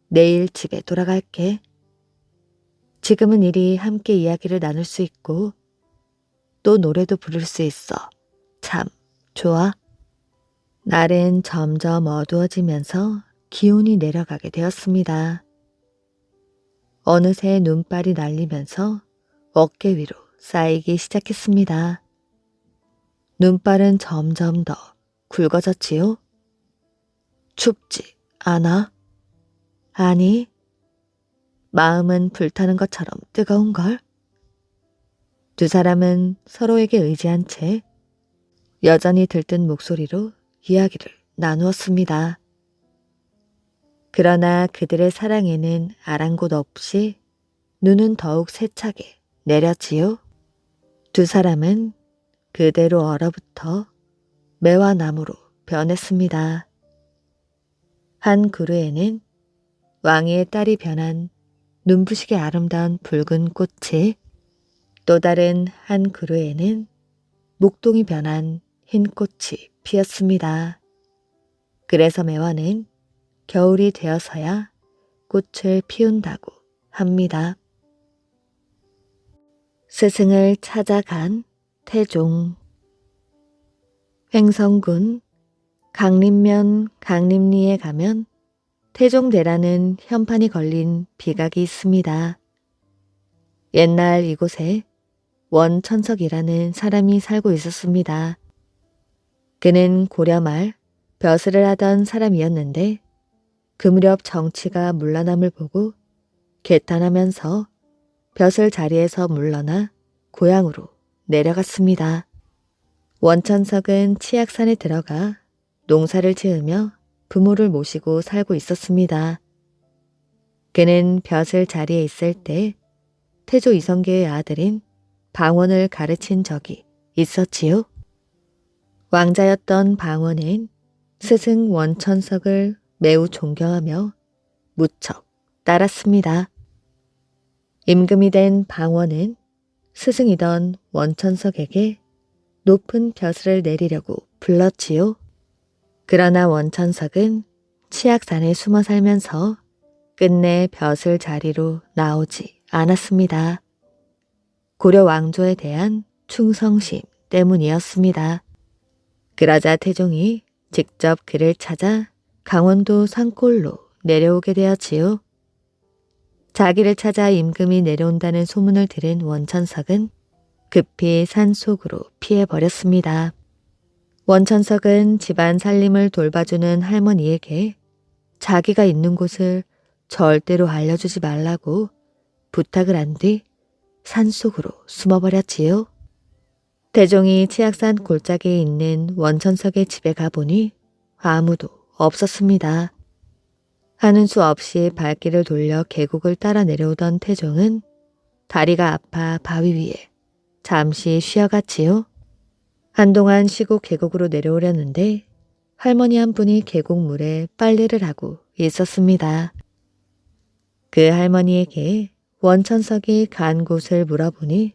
내일 집에 돌아갈게. 지금은 이리 함께 이야기를 나눌 수 있고 또 노래도 부를 수 있어. 참 좋아. 날은 점점 어두워지면서 기온이 내려가게 되었습니다. 어느새 눈발이 날리면서 어깨 위로 쌓이기 시작했습니다. 눈발은 점점 더 굵어졌지요. 춥지 않아? 아니, 마음은 불타는 것처럼 뜨거운걸? 두 사람은 서로에게 의지한 채 여전히 들뜬 목소리로 이야기를 나누었습니다. 그러나 그들의 사랑에는 아랑곳 없이 눈은 더욱 세차게 내렸지요. 두 사람은 그대로 얼어붙어 매와 나무로 변했습니다. 한 그루에는 왕의 딸이 변한 눈부시게 아름다운 붉은 꽃이, 또 다른 한 그루에는 목동이 변한 흰 꽃이 피었습니다. 그래서 매화는 겨울이 되어서야 꽃을 피운다고 합니다. 스승을 찾아간 태종. 횡성군 강림면 강림리에 가면 태종대라는 현판이 걸린 비각이 있습니다. 옛날 이곳에 원천석이라는 사람이 살고 있었습니다. 그는 고려 말 벼슬을 하던 사람이었는데 그 무렵 정치가 물러남을 보고 개탄하면서 벼슬 자리에서 물러나 고향으로 내려갔습니다. 원천석은 치악산에 들어가 농사를 지으며 부모를 모시고 살고 있었습니다. 그는 벼슬 자리에 있을 때 태조 이성계의 아들인 방원을 가르친 적이 있었지요. 왕자였던 방원은 스승 원천석을 매우 존경하며 무척 따랐습니다. 임금이 된 방원은 스승이던 원천석에게 높은 벼슬을 내리려고 불렀지요. 그러나 원천석은 치악산에 숨어 살면서 끝내 벼슬 자리로 나오지 않았습니다. 고려 왕조에 대한 충성심 때문이었습니다. 그러자 태종이 직접 그를 찾아 강원도 산골로 내려오게 되었지요. 자기를 찾아 임금이 내려온다는 소문을 들은 원천석은 급히 산속으로 피해버렸습니다. 원천석은 집안 살림을 돌봐주는 할머니에게 자기가 있는 곳을 절대로 알려주지 말라고 부탁을 한 뒤 산속으로 숨어버렸지요. 태종이 치악산 골짜기에 있는 원천석의 집에 가보니 아무도 없었습니다. 하는 수 없이 발길을 돌려 계곡을 따라 내려오던 태종은 다리가 아파 바위 위에 잠시 쉬어갔지요. 한동안 쉬고 계곡으로 내려오려는데 할머니 한 분이 계곡물에 빨래를 하고 있었습니다. 그 할머니에게 원천석이 간 곳을 물어보니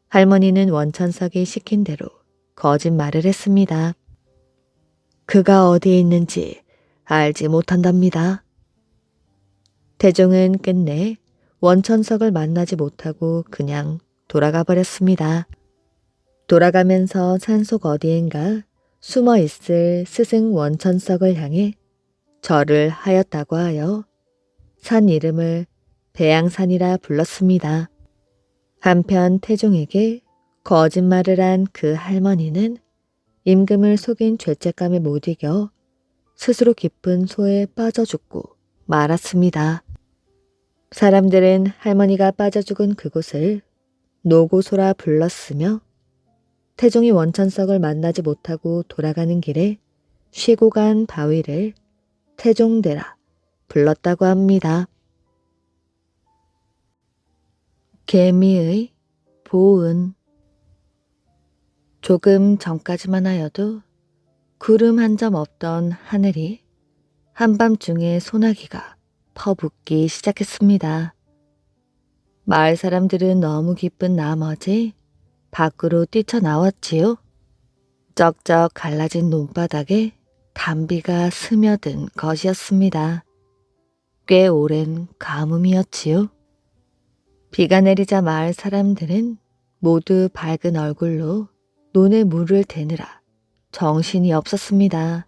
할머니는 원천석이 시킨 대로 거짓말을 했습니다. 그가 어디에 있는지 알지 못한답니다. 태종은 끝내 원천석을 만나지 못하고 그냥 돌아가 버렸습니다. 돌아가면서 산속 어디엔가 숨어 있을 스승 원천석을 향해 절을 하였다고 하여 산 이름을 배양산이라 불렀습니다. 한편 태종에게 거짓말을 한 그 할머니는 임금을 속인 죄책감에 못 이겨 스스로 깊은 소에 빠져 죽고 말았습니다. 사람들은 할머니가 빠져 죽은 그곳을 노고소라 불렀으며 태종이 원천석을 만나지 못하고 돌아가는 길에 쉬고 간 바위를 태종대라 불렀다고 합니다. 개미의 보은. 조금 전까지만 하여도 구름 한 점 없던 하늘이 한밤중에 소나기가 퍼붓기 시작했습니다. 마을 사람들은 너무 기쁜 나머지 밖으로 뛰쳐나왔지요. 쩍쩍 갈라진 논바닥에 단비가 스며든 것이었습니다. 꽤 오랜 가뭄이었지요. 비가 내리자 마을 사람들은 모두 밝은 얼굴로 논에 물을 대느라 정신이 없었습니다.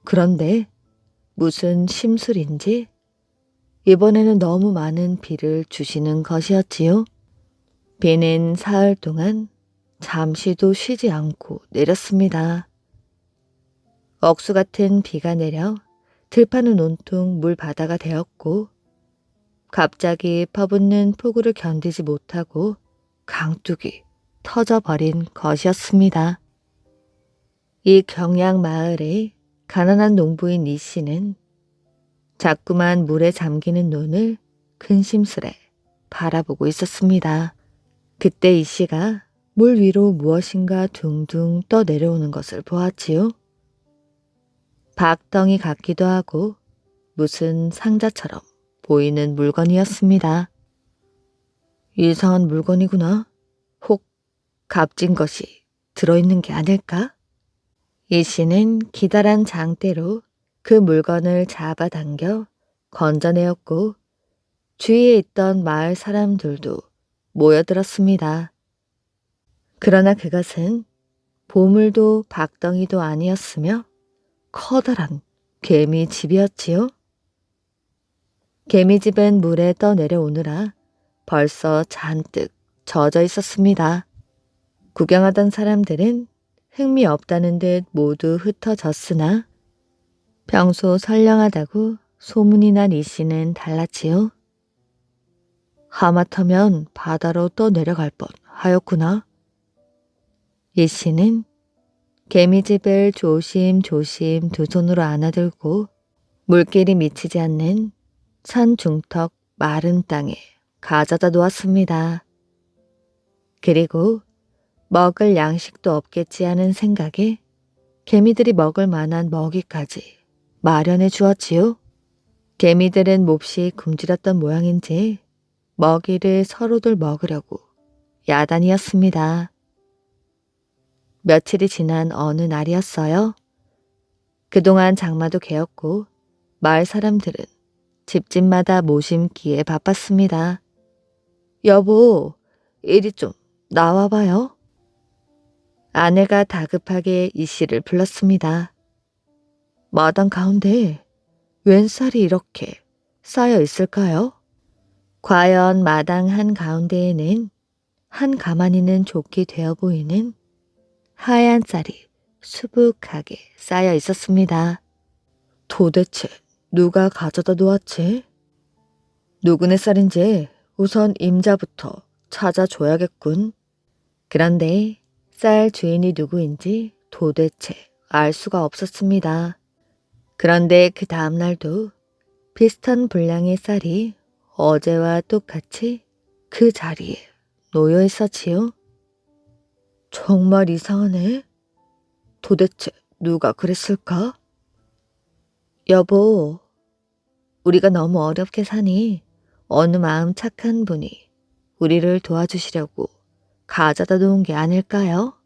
그런데 무슨 심술인지 이번에는 너무 많은 비를 주시는 것이었지요. 비는 사흘 동안 잠시도 쉬지 않고 내렸습니다. 억수 같은 비가 내려 들판은 온통 물바다가 되었고 갑자기 퍼붓는 폭우를 견디지 못하고 강둑이 터져버린 것이었습니다. 이 경양 마을의 가난한 농부인 이 씨는 자꾸만 물에 잠기는 논을 근심스레 바라보고 있었습니다. 그때 이 씨가 물 위로 무엇인가 둥둥 떠내려오는 것을 보았지요. 박덩이 같기도 하고 무슨 상자처럼 보이는 물건이었습니다. 이상한 물건이구나. 혹 값진 것이 들어있는 게 아닐까? 이 씨는 기다란 장대로 그 물건을 잡아당겨 건져내었고 주위에 있던 마을 사람들도 모여들었습니다. 그러나 그것은 보물도 박덩이도 아니었으며 커다란 개미집이었지요. 개미집은 물에 떠내려오느라 벌써 잔뜩 젖어 있었습니다. 구경하던 사람들은 흥미 없다는 듯 모두 흩어졌으나 평소 선량하다고 소문이 난 이 씨는 달랐지요. 하마터면 바다로 떠내려갈 뻔 하였구나. 이 씨는 개미집을 조심조심 두 손으로 안아들고 물길이 미치지 않는 산 중턱 마른 땅에 가져다 놓았습니다. 그리고 먹을 양식도 없겠지 하는 생각에 개미들이 먹을 만한 먹이까지 마련해 주었지요. 개미들은 몹시 굶주렸던 모양인지 먹이를 서로들 먹으려고 야단이었습니다. 며칠이 지난 어느 날이었어요. 그동안 장마도 개었고 마을 사람들은 집집마다 모심기에 바빴습니다. 여보, 이리 좀 나와봐요. 아내가 다급하게 이 씨를 불렀습니다. 마당 가운데 웬 쌀이 이렇게 쌓여 있을까요? 과연 마당 한가운데에는 한 가마니는 좋게 되어 보이는 하얀 쌀이 수북하게 쌓여 있었습니다. 도대체 누가 가져다 놓았지? 누구네 쌀인지 우선 임자부터 찾아줘야겠군. 그런데 쌀 주인이 누구인지 도대체 알 수가 없었습니다. 그런데 그 다음 날도 비슷한 분량의 쌀이 어제와 똑같이 그 자리에 놓여 있었지요. 정말 이상하네. 도대체 누가 그랬을까? 여보, 우리가 너무 어렵게 사니 어느 마음 착한 분이 우리를 도와주시려고 가져다 놓은 게 아닐까요?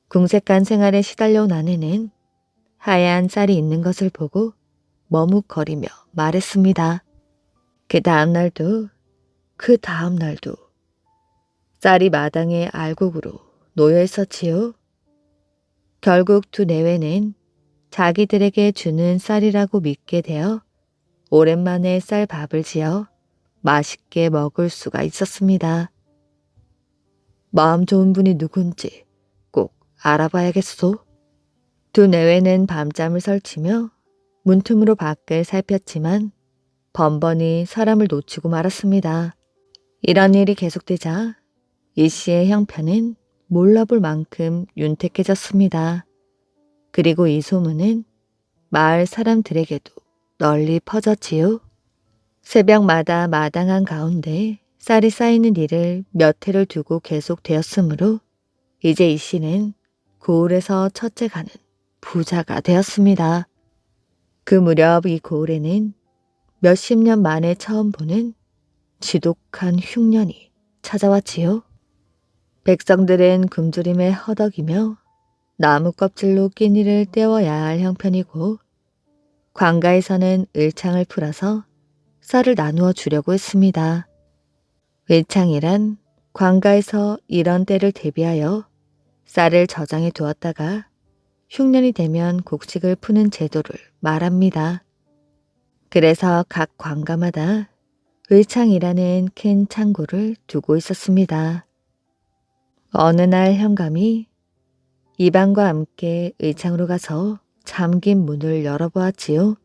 궁색한 생활에 시달려온 아내는 하얀 쌀이 있는 것을 보고 머뭇거리며 말했습니다. 그 다음 날도 쌀이 마당에 알곡으로 놓여 있었지요. 결국 두 내외는 자기들에게 주는 쌀이라고 믿게 되어 오랜만에 쌀밥을 지어 맛있게 먹을 수가 있었습니다. 마음 좋은 분이 누군지 꼭 알아봐야겠소. 두 내외는 밤잠을 설치며 문틈으로 밖을 살폈지만 번번이 사람을 놓치고 말았습니다. 이런 일이 계속되자 이 씨의 형편은 몰라볼 만큼 윤택해졌습니다. 그리고 이 소문은 마을 사람들에게도 널리 퍼졌지요. 새벽마다 마당 한가운데 쌀이 쌓이는 일을 몇 해를 두고 계속되었으므로 이제 이 씨는 고을에서 첫째 가는 부자가 되었습니다. 그 무렵 이 고을에는 몇십 년 만에 처음 보는 지독한 흉년이 찾아왔지요. 백성들은 굶주림에 허덕이며 나무 껍질로 끼니를 때워야 할 형편이고 관가에서는 을창을 풀어서 쌀을 나누어 주려고 했습니다. 을창이란 관가에서 이런 때를 대비하여 쌀을 저장해 두었다가 흉년이 되면 곡식을 푸는 제도를 말합니다. 그래서 각 관가마다 을창이라는 큰 창고를 두고 있었습니다. 어느 날 현감이 이방과 함께 의창으로 가서 잠긴 문을 열어보았지요.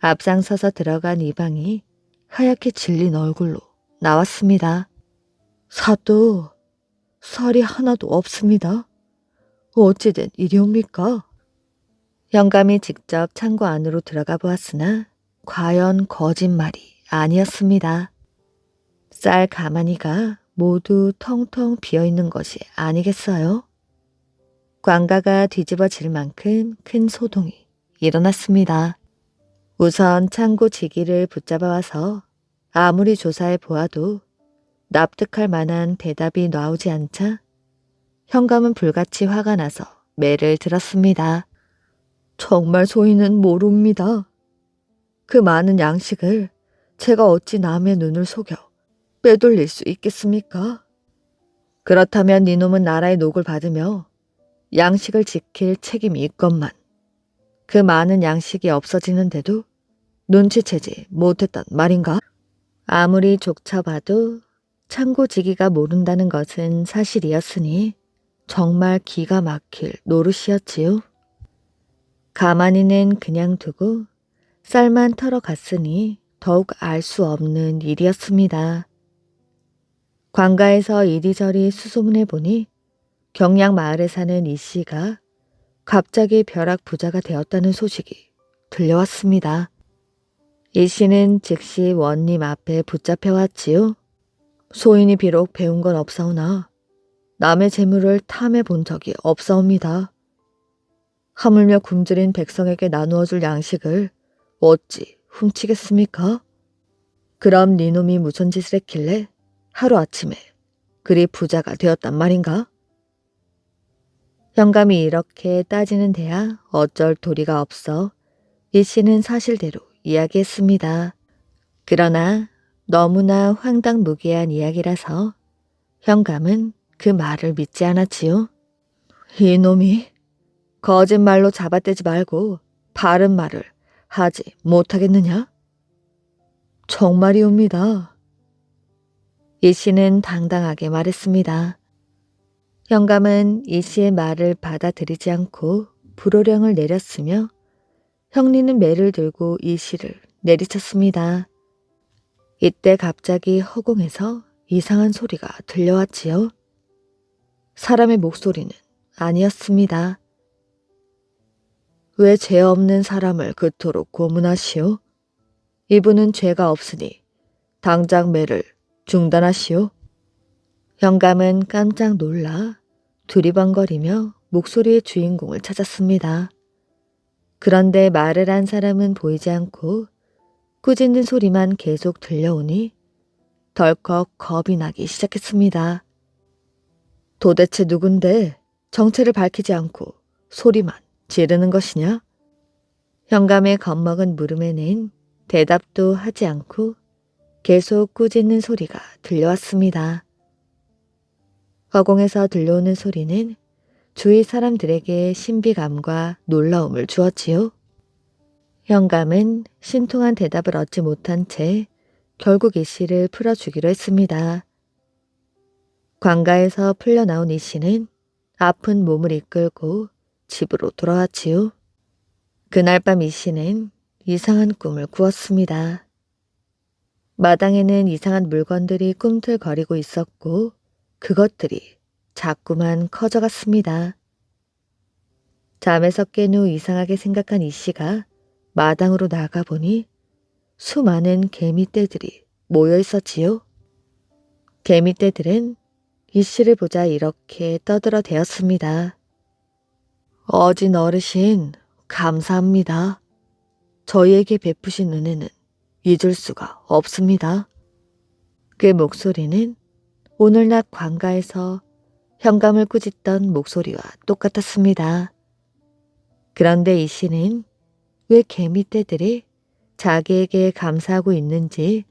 앞장서서 들어간 이방이 하얗게 질린 얼굴로 나왔습니다. 사또, 쌀이 하나도 없습니다. 어찌된 일이옵니까? 현감이 직접 창고 안으로 들어가 보았으나 과연 거짓말이 아니었습니다. 쌀 가마니가 모두 텅텅 비어있는 것이 아니겠어요? 관가가 뒤집어질 만큼 큰 소동이 일어났습니다. 우선 창고 지기를 붙잡아 와서 아무리 조사해 보아도 납득할 만한 대답이 나오지 않자 현감은 불같이 화가 나서 매를 들었습니다. 정말 소인은 모릅니다. 그 많은 양식을 제가 어찌 남의 눈을 속여 빼돌릴 수 있겠습니까? 그렇다면 이놈은 나라의 녹을 받으며 양식을 지킬 책임이 있건만 그 많은 양식이 없어지는데도 눈치채지 못했단 말인가? 아무리 족쳐봐도 창고지기가 모른다는 것은 사실이었으니 정말 기가 막힐 노릇이었지요. 가만히는 그냥 두고 쌀만 털어 갔으니 더욱 알 수 없는 일이었습니다. 관가에서 이리저리 수소문해 보니 경량 마을에 사는 이 씨가 갑자기 벼락 부자가 되었다는 소식이 들려왔습니다. 이 씨는 즉시 원님 앞에 붙잡혀 왔지요. 소인이 비록 배운 건 없사오나 남의 재물을 탐해 본 적이 없사옵니다. 하물며 굶주린 백성에게 나누어 줄 양식을 어찌 훔치겠습니까? 그럼 니놈이 무슨 짓을 했길래 하루아침에 그리 부자가 되었단 말인가? 현감이 이렇게 따지는 데야 어쩔 도리가 없어 이 씨는 사실대로 이야기했습니다. 그러나 너무나 황당무계한 이야기라서 현감은 그 말을 믿지 않았지요. 이놈이 거짓말로 잡아떼지 말고 바른 말을 하지 못하겠느냐? 정말이옵니다. 이 씨는 당당하게 말했습니다. 현감은 이 씨의 말을 받아들이지 않고 불호령을 내렸으며 형리는 매를 들고 이 씨를 내리쳤습니다. 이때 갑자기 허공에서 이상한 소리가 들려왔지요. 사람의 목소리는 아니었습니다. 왜 죄 없는 사람을 그토록 고문하시오? 이분은 죄가 없으니 당장 매를 중단하시오. 현감은 깜짝 놀라 두리번거리며 목소리의 주인공을 찾았습니다. 그런데 말을 한 사람은 보이지 않고 꾸짖는 소리만 계속 들려오니 덜컥 겁이 나기 시작했습니다. 도대체 누군데 정체를 밝히지 않고 소리만 지르는 것이냐? 현감의 겁먹은 물음에는 대답도 하지 않고 계속 꾸짖는 소리가 들려왔습니다. 허공에서 들려오는 소리는 주위 사람들에게 신비감과 놀라움을 주었지요. 현감은 신통한 대답을 얻지 못한 채 결국 이 씨를 풀어주기로 했습니다. 관가에서 풀려나온 이 씨는 아픈 몸을 이끌고 집으로 돌아왔지요. 그날 밤 이 씨는 이상한 꿈을 꾸었습니다. 마당에는 이상한 물건들이 꿈틀거리고 있었고 그것들이 자꾸만 커져갔습니다. 잠에서 깬 후 이상하게 생각한 이 씨가 마당으로 나가보니 수많은 개미떼들이 모여 있었지요. 개미떼들은 이 씨를 보자 이렇게 떠들어대었습니다. 어진 어르신, 감사합니다. 저희에게 베푸신 은혜는 잊을 수가 없습니다. 그 목소리는 오늘 낮 관가에서 현감을 꾸짖던 목소리와 똑같았습니다. 그런데 이 씨는 왜 개미떼들이 자기에게 감사하고 있는지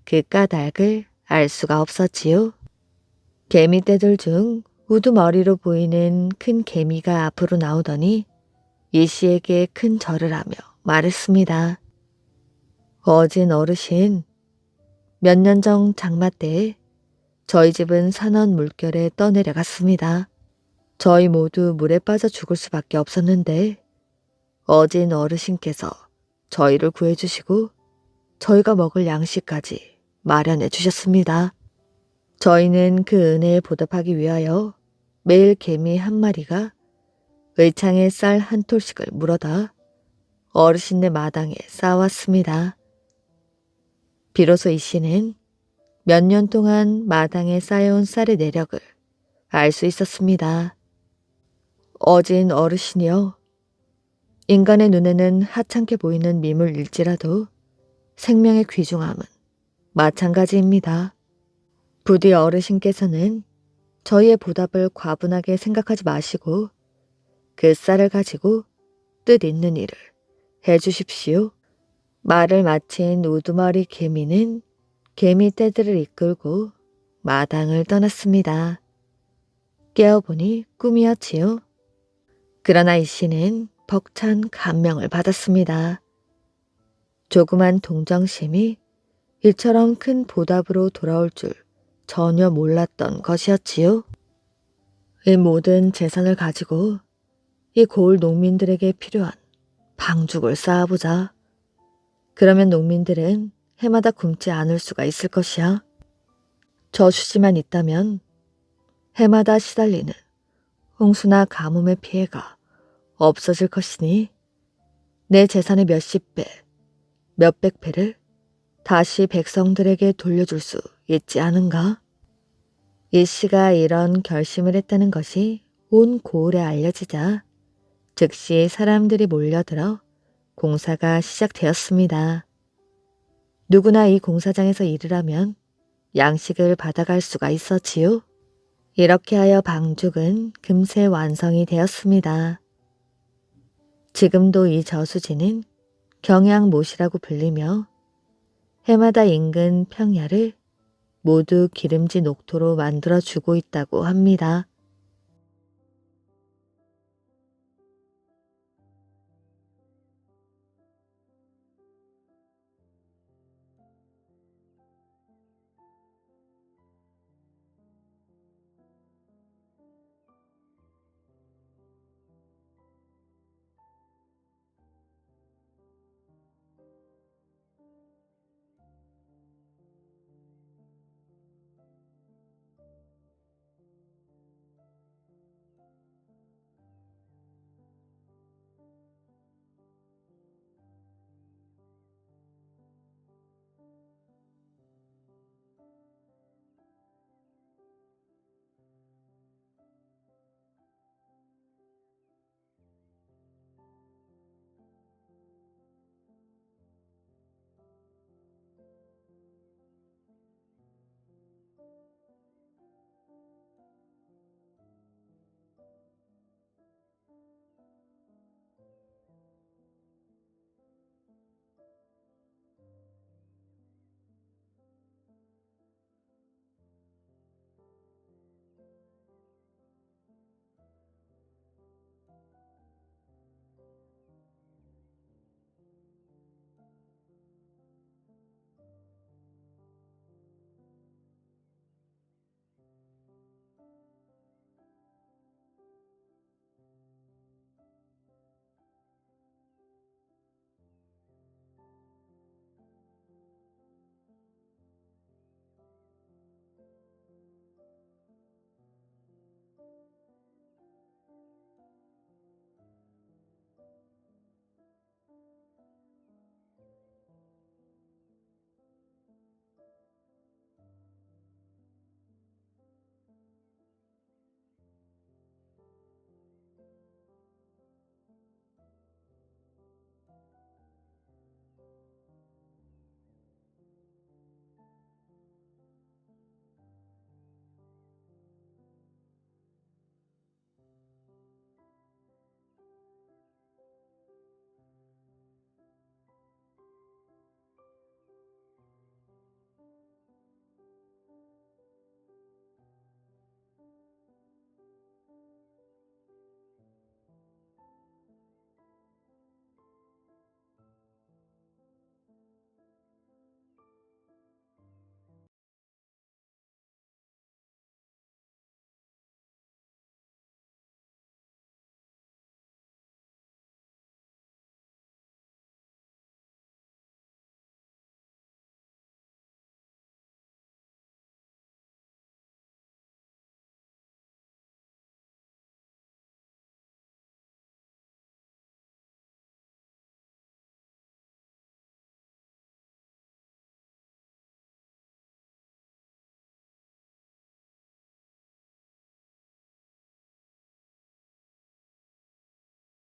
그 까닭을 알 수가 없었지요. 개미떼들 중 우두머리로 보이는 큰 개미가 앞으로 나오더니 이 씨에게 큰 절을 하며 말했습니다. 어진 어르신, 몇 년 전 장마 때에 저희 집은 산원 물결에 떠내려갔습니다. 저희 모두 물에 빠져 죽을 수밖에 없었는데 어진 어르신께서 저희를 구해주시고 저희가 먹을 양식까지 마련해 주셨습니다. 저희는 그 은혜에 보답하기 위하여 매일 개미 한 마리가 의창에 쌀 한 톨씩을 물어다 어르신네 마당에 쌓아왔습니다. 비로소 이 씨는 몇 년 동안 마당에 쌓여온 쌀의 내력을 알 수 있었습니다. 어진 어르신이여, 인간의 눈에는 하찮게 보이는 미물일지라도 생명의 귀중함은 마찬가지입니다. 부디 어르신께서는 저희의 보답을 과분하게 생각하지 마시고 그 쌀을 가지고 뜻 있는 일을 해주십시오. 말을 마친 우두머리 개미는 개미떼들을 이끌고 마당을 떠났습니다. 깨어보니 꿈이었지요. 그러나 이 씨는 벅찬 감명을 받았습니다. 조그만 동정심이 이처럼 큰 보답으로 돌아올 줄 전혀 몰랐던 것이었지요. 이 모든 재산을 가지고 이 고을 농민들에게 필요한 방죽을 쌓아보자. 그러면 농민들은 해마다 굶지 않을 수가 있을 것이야. 저수지만 있다면 해마다 시달리는 홍수나 가뭄의 피해가 없어질 것이니 내 재산의 몇십 배, 몇백 배를 다시 백성들에게 돌려줄 수 있지 않은가? 이 씨가 이런 결심을 했다는 것이 온 고을에 알려지자 즉시 사람들이 몰려들어 공사가 시작되었습니다. 누구나 이 공사장에서 일을 하면 양식을 받아갈 수가 있었지요. 이렇게 하여 방죽은 금세 완성이 되었습니다. 지금도 이 저수지는 경양못이라고 불리며 해마다 인근 평야를 모두 기름진 옥토로 만들어주고 있다고 합니다.